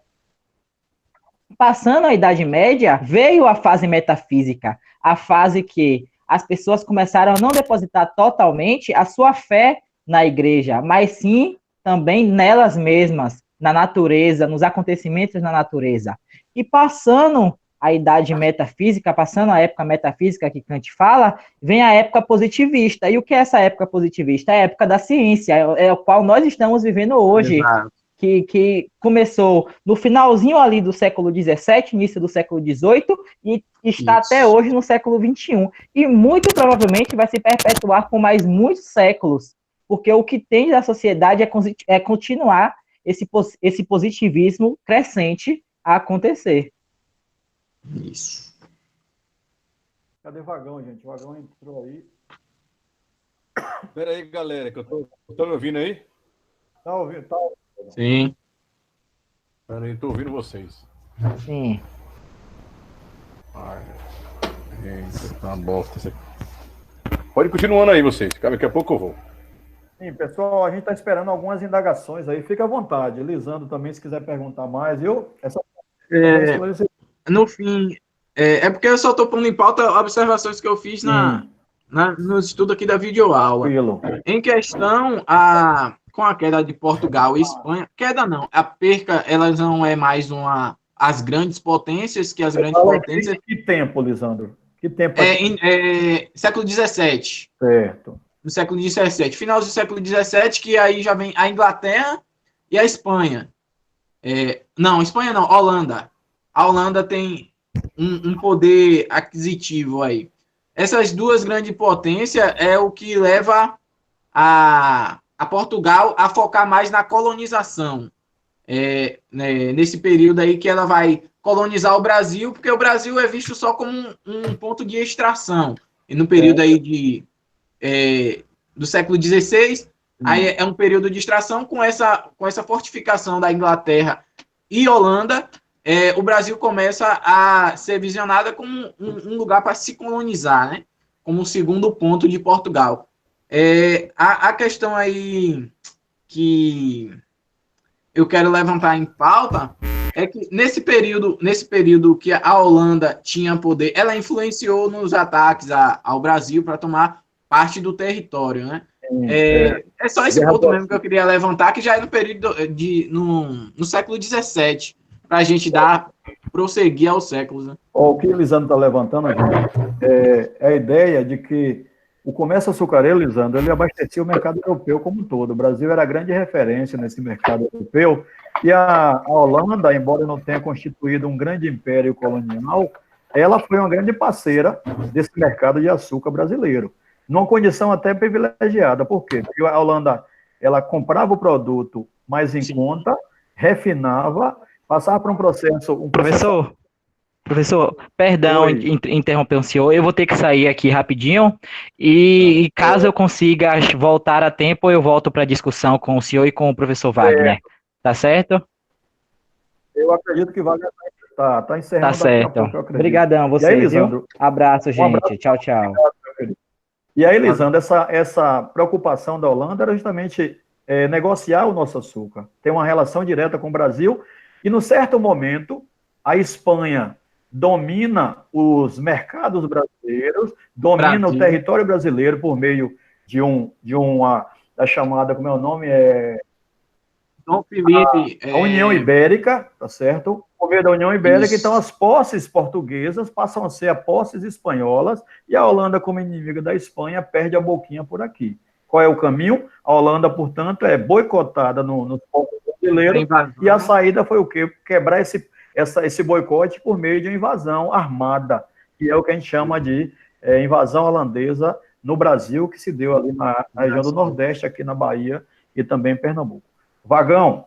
Passando a Idade Média, veio a fase metafísica, a fase que as pessoas começaram a não depositar totalmente a sua fé na igreja, mas sim também nelas mesmas, na natureza, nos acontecimentos na natureza. E passando a idade metafísica, passando a época metafísica que Kant fala, vem a época positivista. E o que é essa época positivista? É a época da ciência, é a qual nós estamos vivendo hoje. Exato. Que começou no finalzinho ali do século XVII, início do século XVIII, e está até hoje no século XXI. E muito provavelmente vai se perpetuar por mais muitos séculos, porque o que tem da sociedade é continuar esse positivismo crescente a acontecer. Isso. Cadê o Vagão, gente? O Vagão entrou aí. Espera aí, galera, que eu tô me ouvindo aí? Tá ouvindo? Tá ouvindo. Sim. Espera aí, tô ouvindo vocês. Sim. Ai, eita, tá uma bosta isso aqui. Pode ir continuando aí, vocês. Daqui a pouco eu vou. Sim, pessoal, a gente está esperando algumas indagações aí. Fica à vontade. Lisandro também, se quiser perguntar mais. No fim, é porque eu só estou pondo em pauta observações que eu fiz no estudo aqui da videoaula. Em questão, com a queda de Portugal e Espanha, queda não, a perca, elas não é mais as grandes potências, que as grandes potências... Que tempo, Lisandro? Que tempo? Século XVII. Certo. No século XVII. Final do século XVII, que aí já vem a Inglaterra e a Espanha. Não, Espanha não, Holanda. A Holanda tem um poder aquisitivo aí. Essas duas grandes potências é o que leva a Portugal a focar mais na colonização. Nesse período aí que ela vai colonizar o Brasil, porque o Brasil é visto só como um ponto de extração. E no período aí do século XVI, aí é um período de extração com essa fortificação da Inglaterra e Holanda, o Brasil começa a ser visionado como um lugar para se colonizar, né? Como um segundo ponto de Portugal. A questão aí que eu quero levantar em pauta é que nesse período que a Holanda tinha poder, ela influenciou nos ataques ao Brasil para tomar parte do território, né? É só esse ponto mesmo que eu queria levantar, que já é no período no século XVII, para a gente prosseguir aos séculos. Né? O que o Lisandro está levantando, gente, é a ideia de que o comércio açucareiro, Lisandro, ele abastecia o mercado europeu como um todo. O Brasil era a grande referência nesse mercado europeu, e a Holanda, embora não tenha constituído um grande império colonial, ela foi uma grande parceira desse mercado de açúcar brasileiro, numa condição até privilegiada. Por quê? Porque a Holanda, ela comprava o produto mais em conta, refinava, passava por um processo... Professor, perdão interromper o senhor, eu vou ter que sair aqui rapidinho, e caso eu consiga voltar a tempo, eu volto para a discussão com o senhor e com o professor Wagner, tá certo? Eu acredito que Wagner tá encerrando. Tá certo. Obrigadão, vocês, viu? Abraço, gente. Abraço. Tchau, tchau. E aí, Lisandro, essa preocupação da Holanda era justamente negociar o nosso açúcar, ter uma relação direta com o Brasil, e, num certo momento, a Espanha domina os mercados brasileiros, domina o território brasileiro por meio de uma da chamada, como é o nome? Dom Felipe. A União Ibérica, tá certo? Por meio da União Ibérica, isso. Então as posses portuguesas passam a ser as posses espanholas, e a Holanda, como inimiga da Espanha, perde a boquinha por aqui. Qual é o caminho? A Holanda, portanto, é boicotada nos povos brasileiros, e a saída foi o quê? Quebrar esse boicote por meio de uma invasão armada, que é o que a gente chama de invasão holandesa no Brasil, que se deu ali na região do Nordeste, aqui na Bahia e também em Pernambuco. Vagão.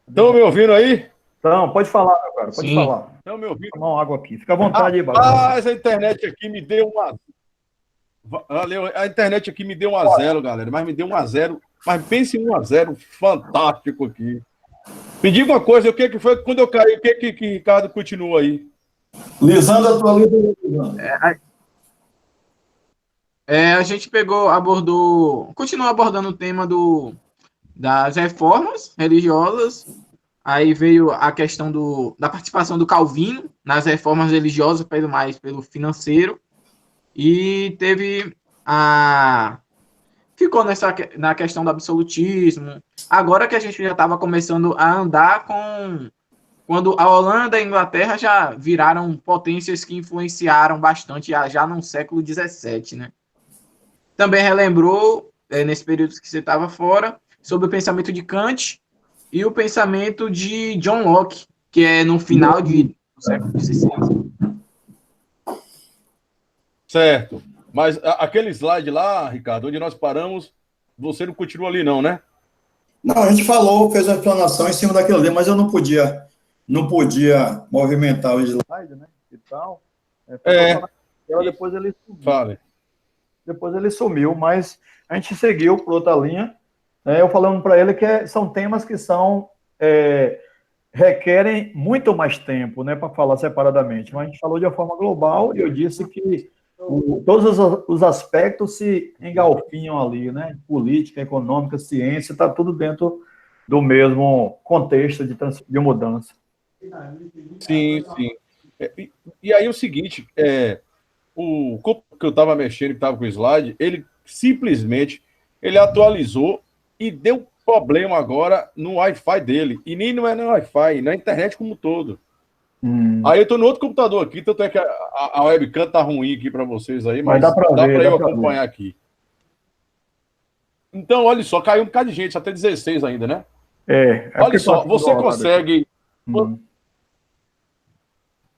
Estão me ouvindo aí? Então, pode falar, meu cara, pode falar. Estão me ouvindo? Tomar uma água aqui. Fica à vontade aí, Vagão. Essa internet aqui me deu uma... Valeu, a internet aqui me deu 1-0, galera, mas me deu 1-0, mas pense em 1-0 fantástico aqui. Me diga uma coisa, o que foi quando eu caí, o que Ricardo continua aí? Lisandro, atualiza. A gente continuou abordando o tema das reformas religiosas, aí veio a questão da participação do Calvino nas reformas religiosas, pelo financeiro, e ficou na questão do absolutismo. Agora que a gente já estava começando a andar quando a Holanda e a Inglaterra já viraram potências que influenciaram bastante já no século XVII, né? Também relembrou, nesse período que você estava fora, sobre o pensamento de Kant e o pensamento de John Locke, que é no final do século XVI. Certo. Mas aquele slide lá, Ricardo, onde nós paramos, você não continua ali, não, né? Não, a gente falou, fez uma explanação em cima daquilo ali, mas eu não podia movimentar o slide, né? E tal. Depois ele sumiu. Fale. Depois ele sumiu, mas a gente seguiu por outra linha. Eu falando para ele que são temas que requerem muito mais tempo, né, para falar separadamente. Mas a gente falou de uma forma global e eu disse que todos os aspectos se engalfinham ali, né? Política, econômica, ciência, está tudo dentro do mesmo contexto de mudança. Sim, sim. E aí o seguinte, o corpo que eu estava mexendo, que estava com o slide, ele simplesmente atualizou e deu problema agora no Wi-Fi dele. E nem não é no Wi-Fi, na internet como um todo. Aí eu tô no outro computador aqui, tanto é que a webcam tá ruim aqui para vocês aí, mas dá para eu acompanhar aqui. Então, olha só, caiu um bocado de gente, até 16 ainda, né? Olha só, você consegue...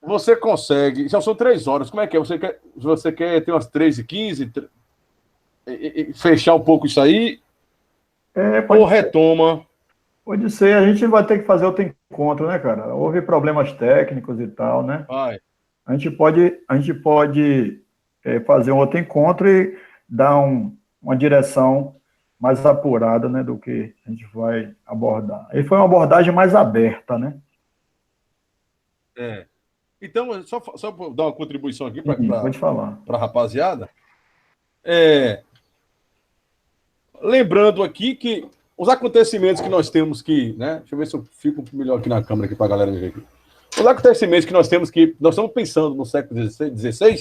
Você consegue... Já são 3 horas, como é que é? Você quer ter umas 3h15, fechar um pouco isso aí? Ou retoma... Pode ser, a gente vai ter que fazer outro encontro, né, cara? Houve problemas técnicos e tal, né? Vai. A gente pode fazer um outro encontro e dar uma direção mais apurada, né, do que a gente vai abordar. E foi uma abordagem mais aberta, né? Então, só para dar uma contribuição aqui para a rapaziada. Lembrando aqui que os acontecimentos que nós temos que, né? Deixa eu ver se eu fico melhor aqui na câmera para a galera ver aqui. Os acontecimentos que nós temos que nós estamos pensando no século XVI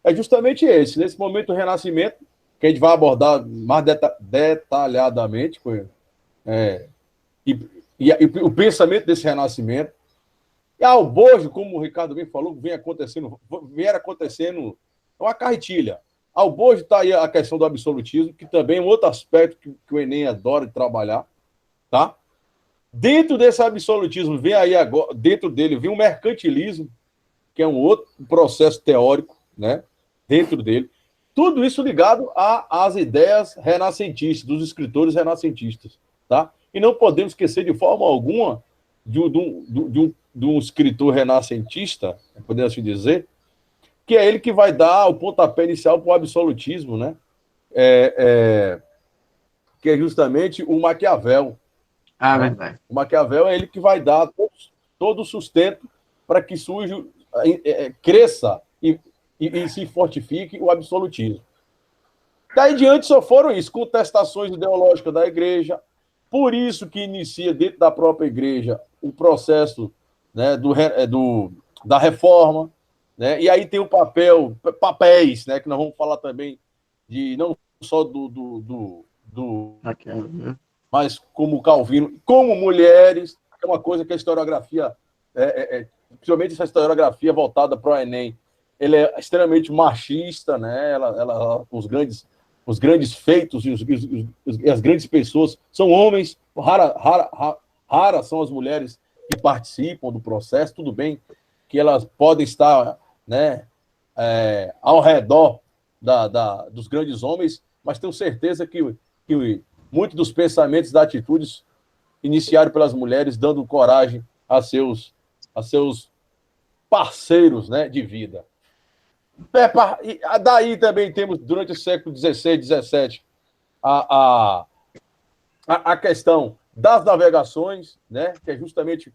é justamente esse, nesse momento do Renascimento, que a gente vai abordar mais detalhadamente, e o pensamento desse Renascimento. E ao bojo, como o Ricardo bem falou, vieram acontecendo uma carretilha. Ao bojo está aí a questão do absolutismo, que também é um outro aspecto que o Enem adora de trabalhar, tá? Dentro desse absolutismo, vem aí agora, dentro dele vem o mercantilismo, que é um outro processo teórico, né? Dentro dele. Tudo isso ligado às ideias renascentistas, dos escritores renascentistas, tá? E não podemos esquecer de forma alguma de um escritor renascentista, podemos assim dizer, que é ele que vai dar o pontapé inicial para o absolutismo, né? Que é justamente o Maquiavel. Verdade. O Maquiavel é ele que vai dar todo o sustento para que cresça e se fortifique o absolutismo. Daí diante só foram isso, contestações ideológicas da igreja, por isso que inicia dentro da própria igreja o processo, né, da reforma, né? E aí tem o papéis, né, que nós vamos falar também de não só mas como Calvino, como mulheres, que é uma coisa que a historiografia, principalmente essa historiografia voltada para o Enem, ele é extremamente machista, né? Os grandes feitos e as grandes pessoas são homens, raras são as mulheres que participam do processo, tudo bem que elas podem estar, né, ao redor dos grandes homens, mas tenho certeza que muitos dos pensamentos e das atitudes iniciaram pelas mulheres, dando coragem a seus parceiros, né, de vida. Daí também temos, durante o século XVI, XVII, a questão das navegações, né, que é justamente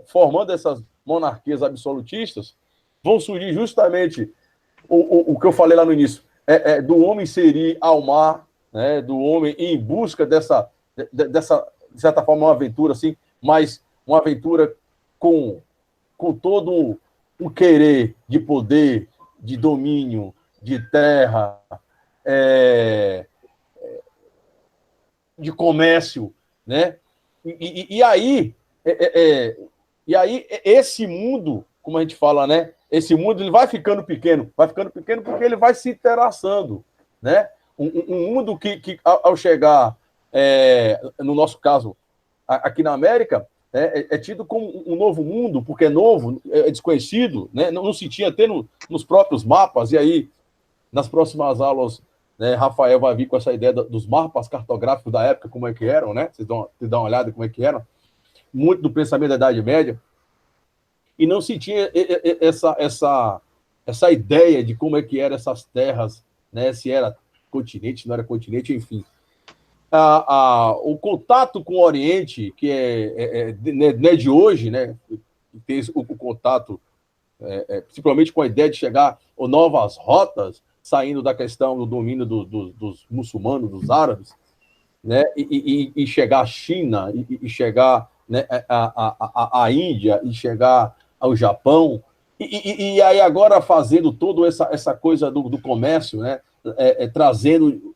formando essas monarquias absolutistas, vão surgir justamente o que eu falei lá no início, do homem se ir ao mar, né, do homem ir em busca dessa, de certa forma, uma aventura assim, mas uma aventura com todo o querer de poder, de domínio, de terra, de comércio, né? E E aí, esse mundo, como a gente fala, né? Esse mundo ele vai ficando pequeno porque ele vai se interaçando, né? Um mundo que ao chegar, no nosso caso, aqui na América, é tido como um novo mundo, porque é novo, é desconhecido, né? Não se tinha até nos próprios mapas, e aí, nas próximas aulas, né, Rafael vai vir com essa ideia dos mapas cartográficos da época, como é que eram, né? Vocês dão uma olhada como é que eram, muito do pensamento da Idade Média, e não se tinha essa ideia de como é que eram essas terras, né? Se era continente, não era continente, enfim. O contato com o Oriente, que não é de hoje, né? Tem o contato, principalmente com a ideia de chegar a novas rotas, saindo da questão do domínio dos muçulmanos, dos árabes, né? E chegar à China, e chegar, né, à Índia, e chegar ao Japão, e aí agora fazendo toda essa coisa do comércio, né? Trazendo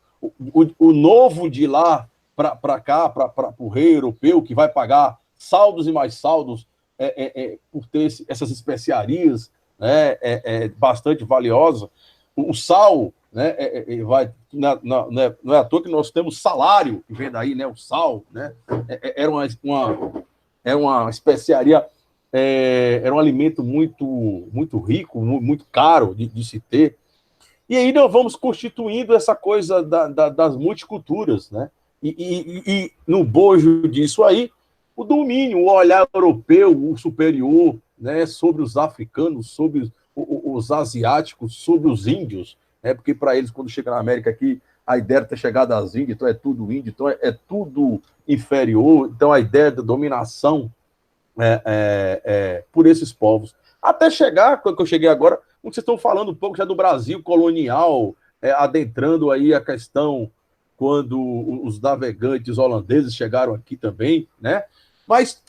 o novo de lá para cá, para o rei europeu, que vai pagar saldos e mais saldos por ter essas especiarias, né, bastante valiosas. O sal, né, não é à toa que nós temos salário, que vem daí, né, o sal, né, era uma especiaria, era um alimento muito rico, muito caro de se ter. E aí nós vamos constituindo essa coisa das multiculturas, né? E no bojo disso aí, o domínio, o olhar europeu, o superior, né, sobre os africanos, sobre os asiáticos, sobre os índios, né? Porque para eles, quando chega na América aqui, a ideia de ter chegado às Índias, então é tudo índio, então é tudo inferior, então a ideia da dominação por esses povos. Até chegar, quando eu cheguei agora, vocês estão falando um pouco já do Brasil colonial, adentrando aí a questão quando os navegantes holandeses chegaram aqui também, né? Mas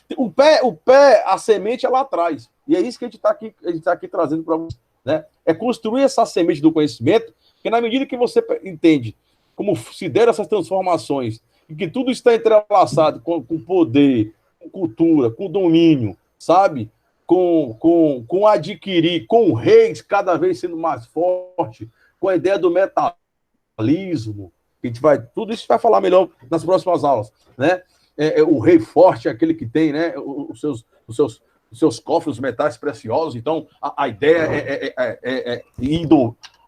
a semente é lá atrás. E é isso que a gente está aqui trazendo para vocês, né? É construir essa semente do conhecimento, que na medida que você entende como se deram essas transformações, e que tudo está entrelaçado com poder, com cultura, com domínio, sabe? Com adquirir, com reis cada vez sendo mais forte, com a ideia do metalismo, que a gente tudo isso vai falar melhor nas próximas aulas, né? O rei forte é aquele que tem, né, os seus cofres metais preciosos. Então a ideia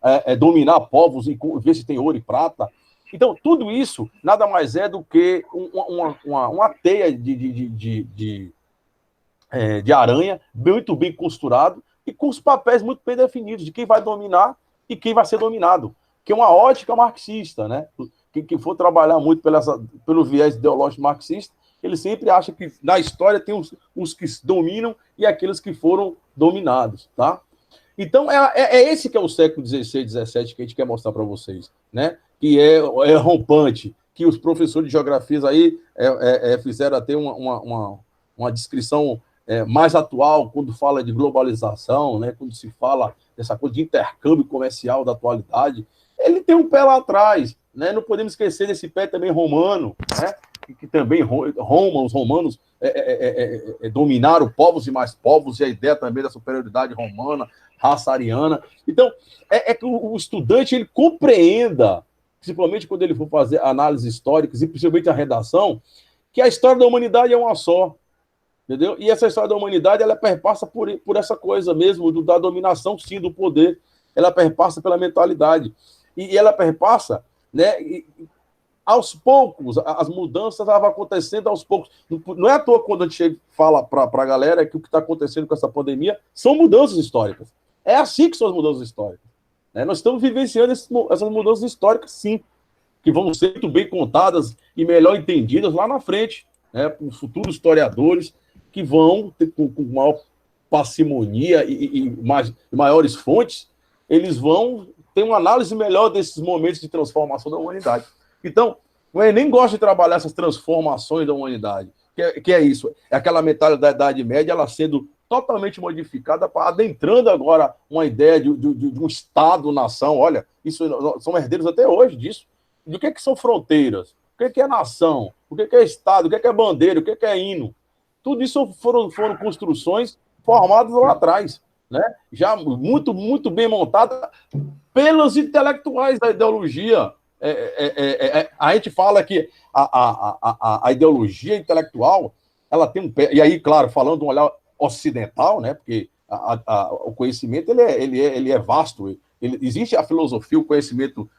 é dominar povos e ver se tem ouro e prata. Então tudo isso nada mais é do que uma teia de aranha, muito bem costurado, e com os papéis muito bem definidos de quem vai dominar e quem vai ser dominado, que é uma ótica marxista, né? Quem for trabalhar muito pelo viés ideológico marxista, ele sempre acha que na história tem os que dominam e aqueles que foram dominados, tá? Então, esse que é o século XVI, XVII que a gente quer mostrar para vocês, né? Que é rompante, que os professores de geografias aí fizeram até uma descrição mais atual, quando fala de globalização, né, quando se fala dessa coisa de intercâmbio comercial da atualidade, ele tem um pé lá atrás, né? Não podemos esquecer desse pé também romano, né? Que também os romanos dominaram povos e mais povos, e a ideia também da superioridade romana, raça ariana. Então, que o estudante ele compreenda, principalmente quando ele for fazer análises históricas, e principalmente a redação, que a história da humanidade é uma só. Entendeu? E essa história da humanidade, ela perpassa por essa coisa mesmo, da dominação, sim, do poder. Ela perpassa pela mentalidade. E ela perpassa, né, aos poucos, as mudanças vão acontecendo aos poucos. Não é à toa quando a gente fala para a galera que o que está acontecendo com essa pandemia são mudanças históricas. É assim que são as mudanças históricas. Né? Nós estamos vivenciando essas mudanças históricas, sim, que vão ser muito bem contadas e melhor entendidas lá na frente, né, por futuros historiadores, que vão ter, com maior parcimonia e maiores fontes, eles vão ter uma análise melhor desses momentos de transformação da humanidade. Então, eu nem gosto de trabalhar essas transformações da humanidade, que é isso, é aquela mentalidade da Idade Média, ela sendo totalmente modificada, adentrando agora uma ideia de um Estado-nação. Olha, isso são herdeiros até hoje disso. Do que são fronteiras? O que é nação? O que é Estado? O que é bandeira? O que é hino? Tudo isso foram construções formadas lá atrás, né? Já muito, muito bem montada pelos intelectuais da ideologia. A gente fala que a ideologia intelectual, ela tem um pé, e aí, claro, falando de um olhar ocidental, né? Porque o conhecimento ele é vasto. Existe a filosofia, o conhecimento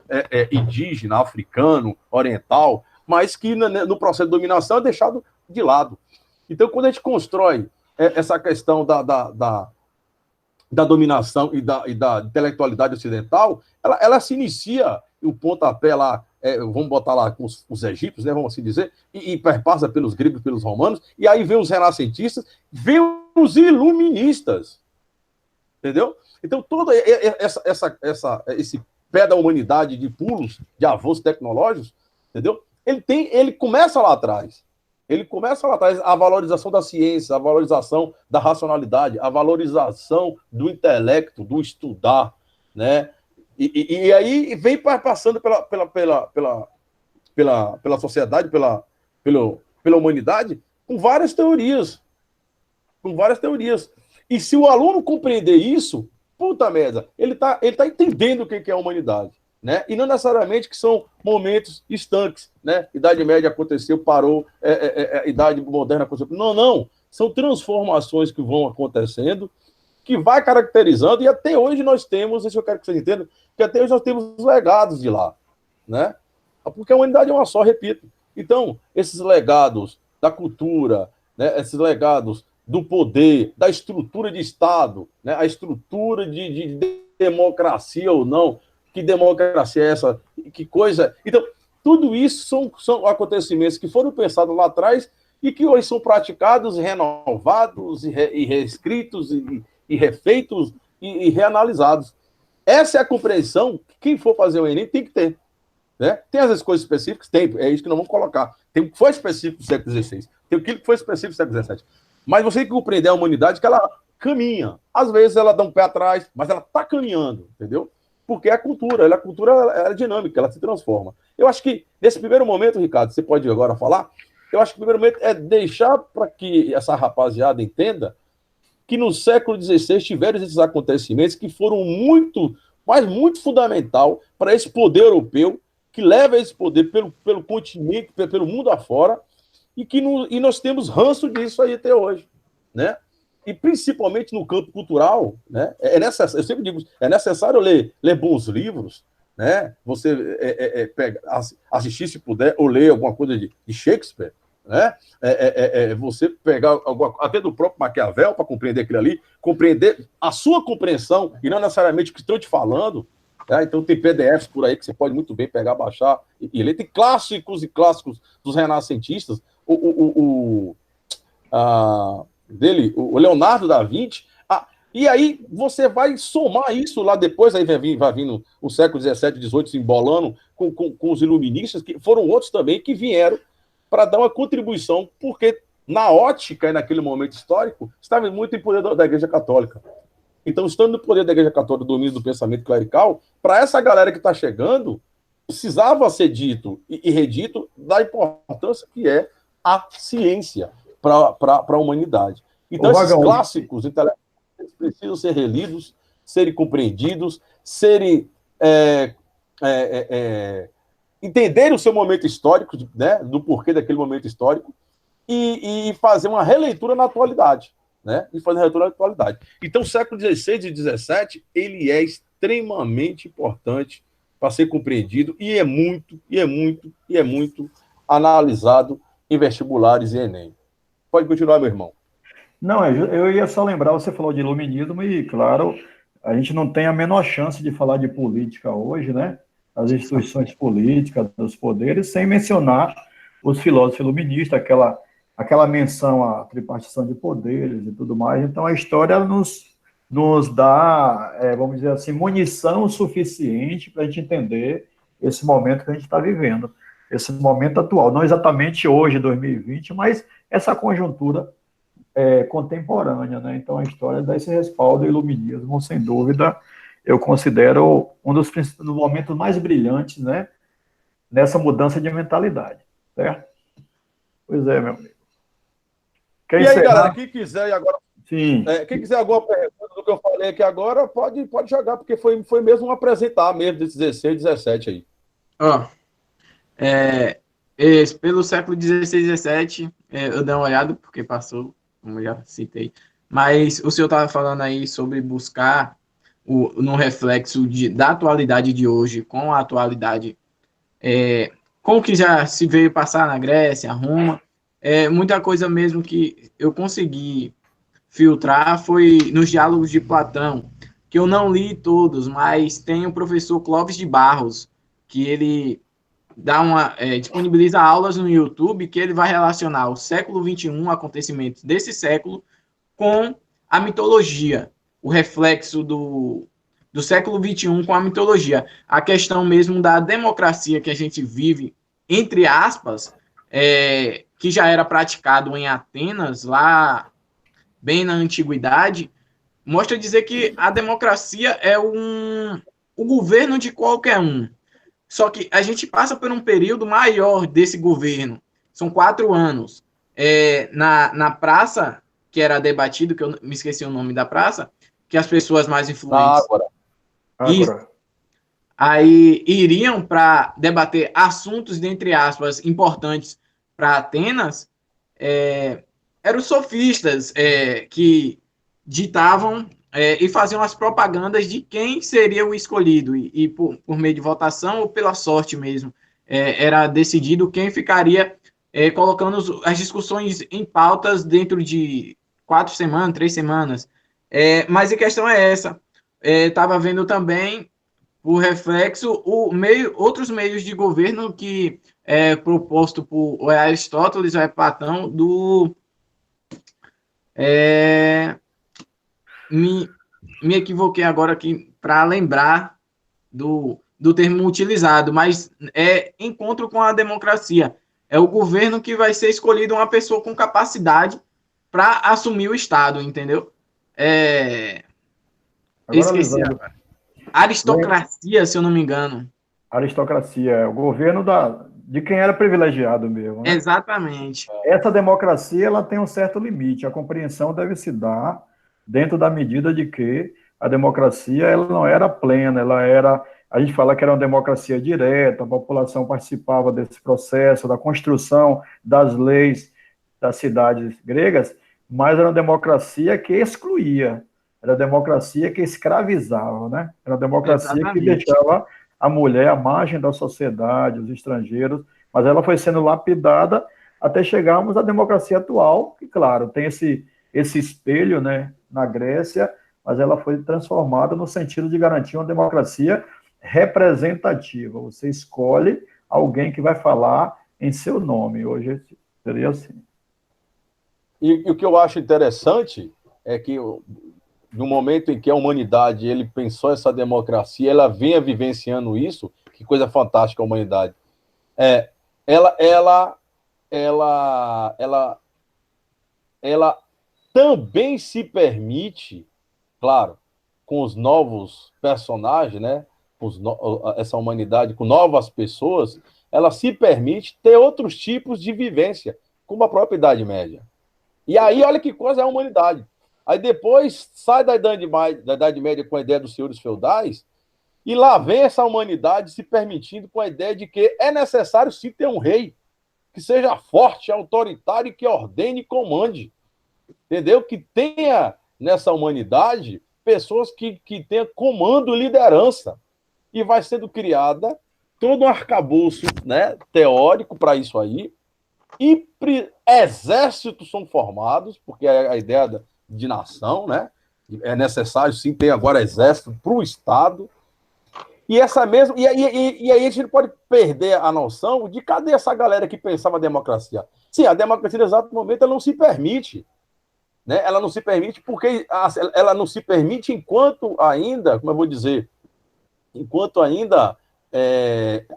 indígena, africano, oriental, mas que no processo de dominação é deixado de lado. Então, quando a gente constrói essa questão da dominação e da intelectualidade ocidental, ela se inicia, o pontapé lá, vamos botar lá com os egípcios, né, vamos assim dizer, e perpassa pelos gregos, pelos romanos, e aí vem os renascentistas, vem os iluministas, entendeu? Então, todo esse pé da humanidade de pulos, de avanços tecnológicos, entendeu? Ele começa lá atrás. Ele começa lá atrás a valorização da ciência, a valorização da racionalidade, a valorização do intelecto, do estudar, né? E aí vem passando pela sociedade, pela humanidade, com várias teorias. Com várias teorias. E se o aluno compreender isso, puta merda, ele tá entendendo o que é a humanidade, né? E não necessariamente que são momentos estanques, né? Idade Média aconteceu, parou, Idade Moderna aconteceu. Não. São transformações que vão acontecendo, que vai caracterizando, e até hoje nós temos, isso eu quero que vocês entendam, que até hoje nós temos legados de lá, né? Porque a humanidade é uma só, repito. Então, esses legados da cultura, né? Esses legados do poder, da estrutura de Estado, né? A estrutura de democracia ou não, que democracia é essa, que coisa... Então, tudo isso são acontecimentos que foram pensados lá atrás e que hoje são praticados, renovados, e reescritos, e refeitos, e reanalisados. Essa é a compreensão que quem for fazer o Enem tem que ter. Né? Tem as coisas específicas? Tem, é isso que nós vamos colocar. Tem o que foi específico do século XVI, tem aquilo que foi específico do século XVII. Mas você tem que compreender a humanidade que ela caminha. Às vezes ela dá um pé atrás, mas ela está caminhando, entendeu? Porque a cultura ela é dinâmica, ela se transforma. Eu acho que, nesse primeiro momento, Ricardo, você pode agora falar, eu acho que o primeiro momento é deixar para que essa rapaziada entenda que no século XVI tiveram esses acontecimentos que foram muito fundamental para esse poder europeu, que leva esse poder pelo continente, pelo mundo afora, e nós temos ranço disso aí até hoje, né? E principalmente no campo cultural, né? Eu sempre digo, é necessário ler bons livros, né? Você assistir, se puder, ou ler alguma coisa de Shakespeare, né? Você pegar até do próprio Maquiavel para compreender aquilo ali, compreender a sua compreensão e não necessariamente o que estão te falando. Tá? Então tem PDFs por aí que você pode muito bem pegar, baixar e ler. Tem clássicos e clássicos dos renascentistas. O Leonardo da Vinci. E aí você vai somar isso lá depois, aí vai vindo o século XVII, XVIII se embolando com os iluministas, que foram outros também que vieram para dar uma contribuição, porque na ótica e naquele momento histórico, estava muito em poder da Igreja Católica. Então, estando no poder da Igreja Católica, do domínio do pensamento clerical, para essa galera que está chegando, precisava ser dito e redito da importância que é a ciência para a humanidade. Então, esses clássicos intelectuais precisam ser relidos, serem compreendidos, entender o seu momento histórico, né, do porquê daquele momento histórico, e fazer uma releitura na atualidade. Né, e fazer uma releitura na atualidade. Então, o século XVI e XVII, ele é extremamente importante para ser compreendido e é muito analisado em vestibulares e Enem. Pode continuar, meu irmão. Não, eu ia só lembrar, você falou de iluminismo e, claro, a gente não tem a menor chance de falar de política hoje, né? As instituições políticas, dos poderes, sem mencionar os filósofos iluministas, aquela menção à tripartição de poderes e tudo mais. Então, a história nos dá, vamos dizer assim, munição suficiente para a gente entender esse momento que a gente está vivendo, esse momento atual. Não exatamente hoje, 2020, mas essa conjuntura contemporânea, né? Então, a história dá esse respaldo ao iluminismo, sem dúvida, eu considero um dos momentos mais brilhantes, né? Nessa mudança de mentalidade, certo? Pois é, meu amigo. E aí, galera, quem quiser e agora. Sim. Quem quiser alguma pergunta do que eu falei aqui agora, pode jogar, porque foi mesmo um apresentar mesmo desses 16, 17 aí. Ó, pelo século XVI, XVII, eu dei uma olhada, porque passou, como eu já citei. Mas o senhor estava falando aí sobre buscar no reflexo da atualidade de hoje, com a atualidade, com o que já se veio passar na Grécia, Roma. Muita coisa mesmo que eu consegui filtrar foi nos diálogos de Platão, que eu não li todos, mas tem o professor Clóvis de Barros, que ele disponibiliza aulas no YouTube, que ele vai relacionar o século XXI, acontecimentos desse século, com a mitologia, o reflexo do século XXI com a mitologia. A questão mesmo da democracia que a gente vive, entre aspas, que já era praticado em Atenas, lá bem na antiguidade, mostra dizer que a democracia é o governo de qualquer um. Só que a gente passa por um período maior desse governo. São 4 anos. Na praça, que era debatido, que eu me esqueci o nome da praça, que as pessoas mais influentes aí iriam para debater assuntos, dentre aspas, importantes para Atenas, eram os sofistas que ditavam e faziam as propagandas de quem seria o escolhido, e por meio de votação ou pela sorte mesmo, era decidido quem ficaria colocando as discussões em pautas dentro de 4 semanas, 3 semanas. Mas a questão é essa. Estava vendo também, por reflexo, outros meios de governo que proposto por Aristóteles ou Platão, me equivoquei agora aqui para lembrar do termo utilizado, mas encontro com a democracia. É o governo que vai ser escolhido uma pessoa com capacidade para assumir o Estado, entendeu? Esqueci agora. Aristocracia, se eu não me engano. Aristocracia, o governo de quem era privilegiado mesmo. Né? Exatamente. Essa democracia ela tem um certo limite. A compreensão deve se dar dentro da medida de que a democracia ela não era plena, a gente fala que era uma democracia direta, a população participava desse processo, da construção das leis das cidades gregas, mas era uma democracia que excluía, era uma democracia que escravizava, né? Era uma democracia Exatamente. Que deixava a mulher à margem da sociedade, os estrangeiros, mas ela foi sendo lapidada até chegarmos à democracia atual, que, claro, tem esse espelho, né, na Grécia, mas ela foi transformada no sentido de garantir uma democracia representativa. Você escolhe alguém que vai falar em seu nome. Hoje seria assim. E o que eu acho interessante é que no momento em que a humanidade ele pensou essa democracia, ela vinha vivenciando isso, que coisa fantástica a humanidade. Ela também se permite, claro, com os novos personagens, né? Essa humanidade com novas pessoas, ela se permite ter outros tipos de vivência, como a própria Idade Média. E aí, olha que coisa é a humanidade. Aí depois sai da Idade Média com a ideia dos senhores feudais, e lá vem essa humanidade se permitindo com a ideia de que é necessário sim ter um rei que seja forte, autoritário e que ordene e comande. Entendeu? Que tenha nessa humanidade pessoas que tenham comando e liderança. E vai sendo criada todo um arcabouço, né, teórico para isso aí. E exércitos são formados, porque é a ideia de nação, né? É necessário sim ter agora exército para o Estado. E essa mesma. E aí a gente pode perder a noção de cadê essa galera que pensava a democracia? Sim, a democracia, no exato momento, ela não se permite. Né? Ela não se permite porque ela não se permite enquanto ainda, como eu vou dizer, enquanto ainda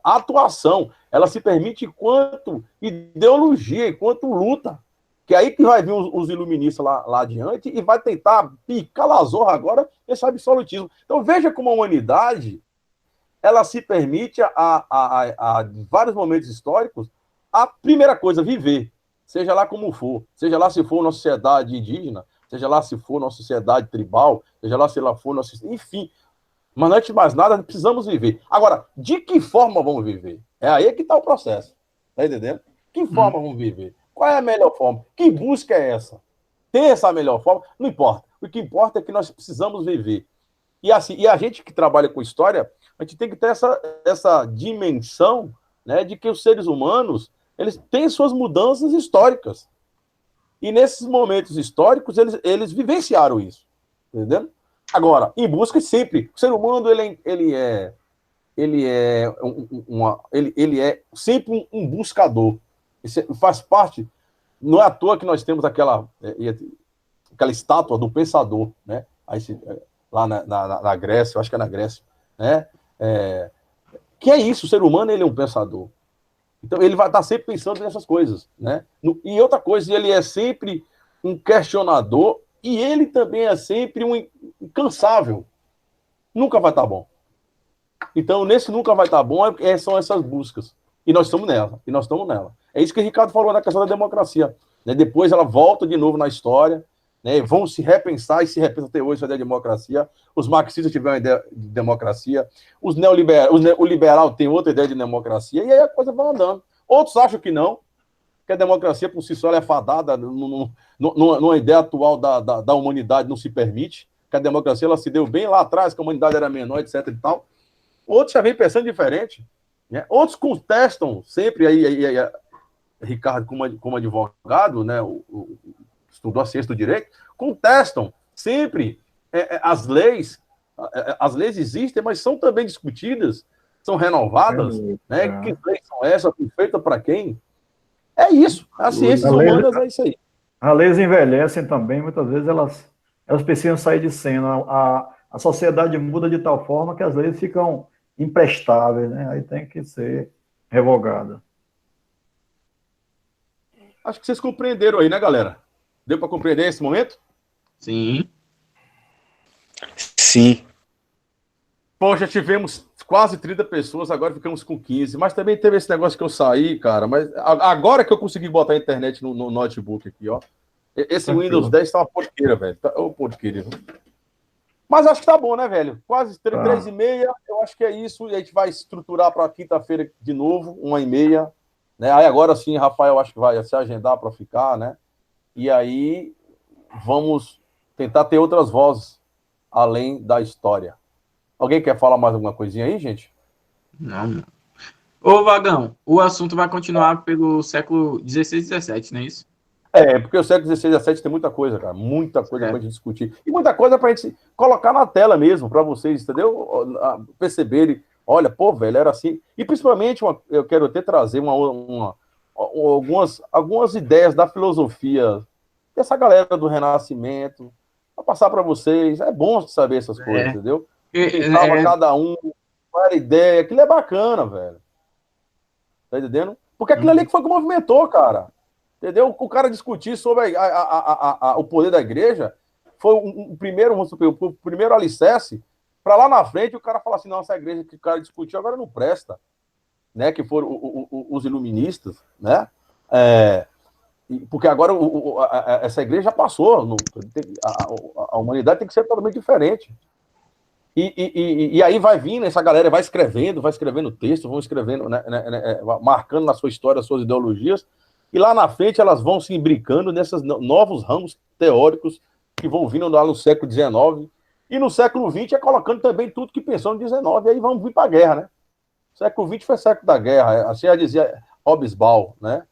atuação. Ela se permite enquanto ideologia, enquanto luta. Que é aí que vai vir os iluministas lá adiante e vai tentar picar a zorra agora esse absolutismo. Então veja como a humanidade ela se permite a vários momentos históricos a primeira coisa, viver. seja lá como for, seja lá se for uma sociedade indígena, seja lá se for uma sociedade tribal, seja lá se lá for nossa... Enfim, mas antes de mais nada, precisamos viver. Agora, de que forma vamos viver? É aí que está o processo. Tá entendendo? Que forma vamos viver? Qual é a melhor forma? Que busca é essa? Tem essa melhor forma? Não importa. O que importa é que nós precisamos viver. E assim, e a gente que trabalha com história, a gente tem que ter essa dimensão, né, de que os seres humanos, eles têm suas mudanças históricas. E nesses momentos históricos, eles vivenciaram isso. Entendeu? Agora, em busca sempre, o ser humano, ele é sempre um buscador. Isso faz parte, não é à toa que nós temos aquela estátua do pensador, né? Aí, lá na Grécia, eu acho que é na Grécia, né? Que é isso, o ser humano, ele é um pensador. Então, ele vai estar sempre pensando nessas coisas, né? E outra coisa, ele é sempre um questionador e ele também é sempre um incansável. Nunca vai estar bom. Então, nesse nunca vai estar bom, são essas buscas. E nós estamos nela. É isso que o Ricardo falou na questão da democracia. Né? Depois ela volta de novo na história, né? Vão se repensar, e se repensa até hoje a ideia de democracia. Os marxistas tiveram uma ideia de democracia, o liberal tem outra ideia de democracia, e aí a coisa vai andando. Outros acham que não, que a democracia por si só ela é fadada, numa ideia atual da humanidade não se permite, que a democracia ela se deu bem lá atrás, que a humanidade era menor, etc. e tal. Outros já vêm pensando diferente. Né? Outros contestam sempre, aí Ricardo, como advogado, né, estudou a ciência do direito, contestam sempre as leis. As leis existem, mas são também discutidas, são renovadas. Né? Que leis são essas? Feitas para quem? É isso. As ciências humanas é isso aí. As leis envelhecem também, muitas vezes elas precisam sair de cena. A sociedade muda de tal forma que as leis ficam imprestáveis, né? Aí tem que ser revogada. Acho que vocês compreenderam aí, né, galera? Deu para compreender esse momento? Sim. Sim. Bom, já tivemos quase 30 pessoas, agora ficamos com 15. Mas também teve esse negócio que eu saí, cara. Mas agora que eu consegui botar a internet no notebook aqui, ó. Esse Windows 10 tá uma porqueira, velho. Ô, porqueira. Mas acho que tá bom, né, velho? Quase 3h30, eu acho que é isso. E a gente vai estruturar para quinta-feira de novo, 1h30. Né? Aí agora sim, Rafael, acho que vai se agendar para ficar, né? E aí vamos tentar ter outras vozes além da história. Alguém quer falar mais alguma coisinha aí, gente? Não. Ô, Vagão, o assunto vai continuar pelo século XVI e XVII, não é isso? Porque o século XVI e XVII tem muita coisa, cara. Muita coisa pra gente discutir. E muita coisa pra gente colocar na tela mesmo, pra vocês, entendeu? Perceberem. Olha, pô, velho, era assim. E principalmente, eu quero até trazer algumas ideias da filosofia dessa galera do Renascimento, pra passar pra vocês. É bom saber essas coisas, entendeu? Cada um, qual era a ideia. Aquilo é bacana, velho. Tá entendendo? Porque aquilo ali que foi que movimentou, cara. Entendeu? O cara discutir sobre o poder da igreja foi o primeiro alicerce para lá na frente o cara falar assim, não, essa igreja que o cara discutiu agora não presta, né? Que foram os iluministas, né? Porque agora essa igreja já passou, a humanidade tem que ser totalmente diferente. E aí vai vindo, essa galera vai escrevendo texto, vão escrevendo, né, marcando na sua história as suas ideologias, e lá na frente elas vão se imbricando nesses novos ramos teóricos que vão vindo lá no século XIX, e no século XX é colocando também tudo que pensou no XIX, e aí vamos vir para a guerra, né? O século XX foi século da guerra, assim já dizia Hobsbawm, né?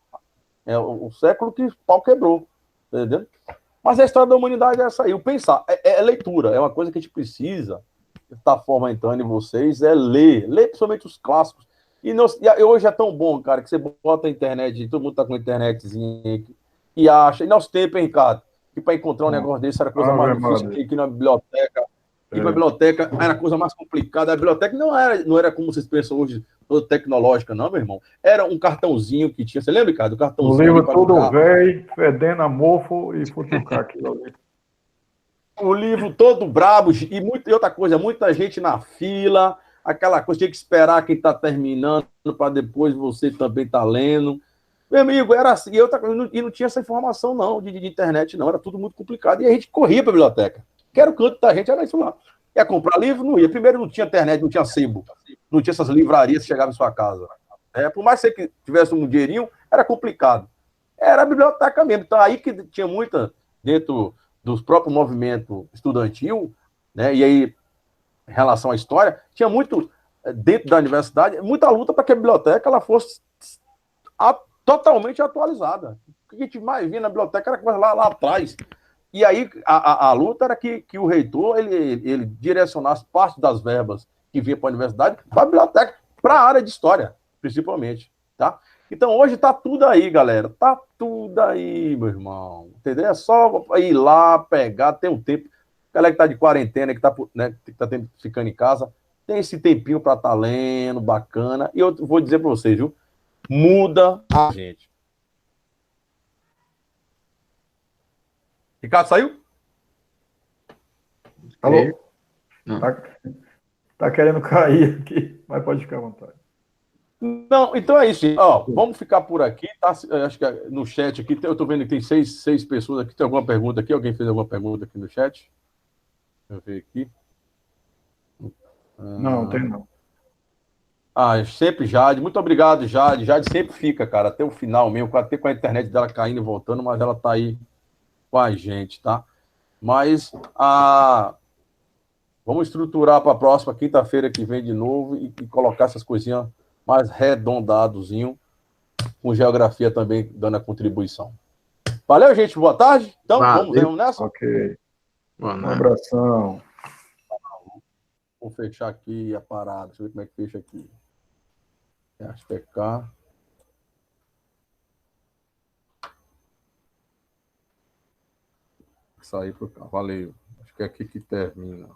É o século que o pau quebrou, entendeu? Mas a história da humanidade é essa aí, o pensar, é leitura, é uma coisa que a gente precisa estar fomentando em vocês, é ler principalmente os clássicos. E hoje é tão bom, cara, que você bota a internet, todo mundo tá com a internetzinha e acha. E nosso tempo, hein, Ricardo? Que para encontrar um negócio desse era a coisa mais difícil que ir na biblioteca. Ir pra biblioteca era a coisa mais complicada. A biblioteca não era como vocês pensam hoje, toda tecnológica, não, meu irmão. Era um cartãozinho que tinha. Você lembra, Ricardo? O cartãozinho. O livro todo velho, fedendo a mofo e futucar aquilo ali. O livro todo brabo e outra coisa, muita gente na fila. Aquela coisa, tinha que esperar quem está terminando para depois você também estar lendo. Meu amigo, era assim, e não tinha essa informação, não, de internet, não, era tudo muito complicado, e a gente corria para a biblioteca. Que era o canto da gente, era isso lá. Ia comprar livro? Não ia. Primeiro não tinha internet, não tinha sebo, não tinha essas livrarias que chegavam em sua casa. Por mais que tivesse um dinheirinho, era complicado. Era a biblioteca mesmo. Então, aí que tinha muita, dentro dos próprios movimentos estudantil, né, e aí, em relação à história, tinha muito, dentro da universidade, muita luta para que a biblioteca ela fosse totalmente atualizada. O que a gente mais via na biblioteca era coisa lá atrás. E aí a luta era que o reitor ele direcionasse parte das verbas que vinha para a universidade para a biblioteca, para a área de história, principalmente. Tá? Então hoje está tudo aí, galera. Está tudo aí, meu irmão. Entendeu? É só ir lá, pegar, tem um tempo. A galera que está de quarentena, que está, né, ficando em casa, tem esse tempinho para estar lendo, bacana. E eu vou dizer para vocês, viu? Muda a gente. Ricardo saiu? Alô? Tá querendo cair aqui, mas pode ficar à vontade. Não, então é isso. Ó, vamos ficar por aqui. Tá? Acho que no chat aqui, eu tô vendo que tem seis pessoas aqui. Tem alguma pergunta aqui? Alguém fez alguma pergunta aqui no chat? Deixa eu ver aqui. Não, tem não. Sempre Jade. Muito obrigado, Jade. Jade sempre fica, cara, até o final mesmo, até com a internet dela caindo e voltando, mas ela tá aí com a gente, tá? Mas vamos estruturar para a próxima quinta-feira que vem de novo e colocar essas coisinhas mais redondadozinho, com geografia também dando a contribuição. Valeu, gente. Boa tarde. Então, vamos nessa? Ok. Um abração. Vou fechar aqui a parada. Deixa eu ver como é que fecha aqui. PK. Sair para cá. Valeu. Acho que é aqui que termina.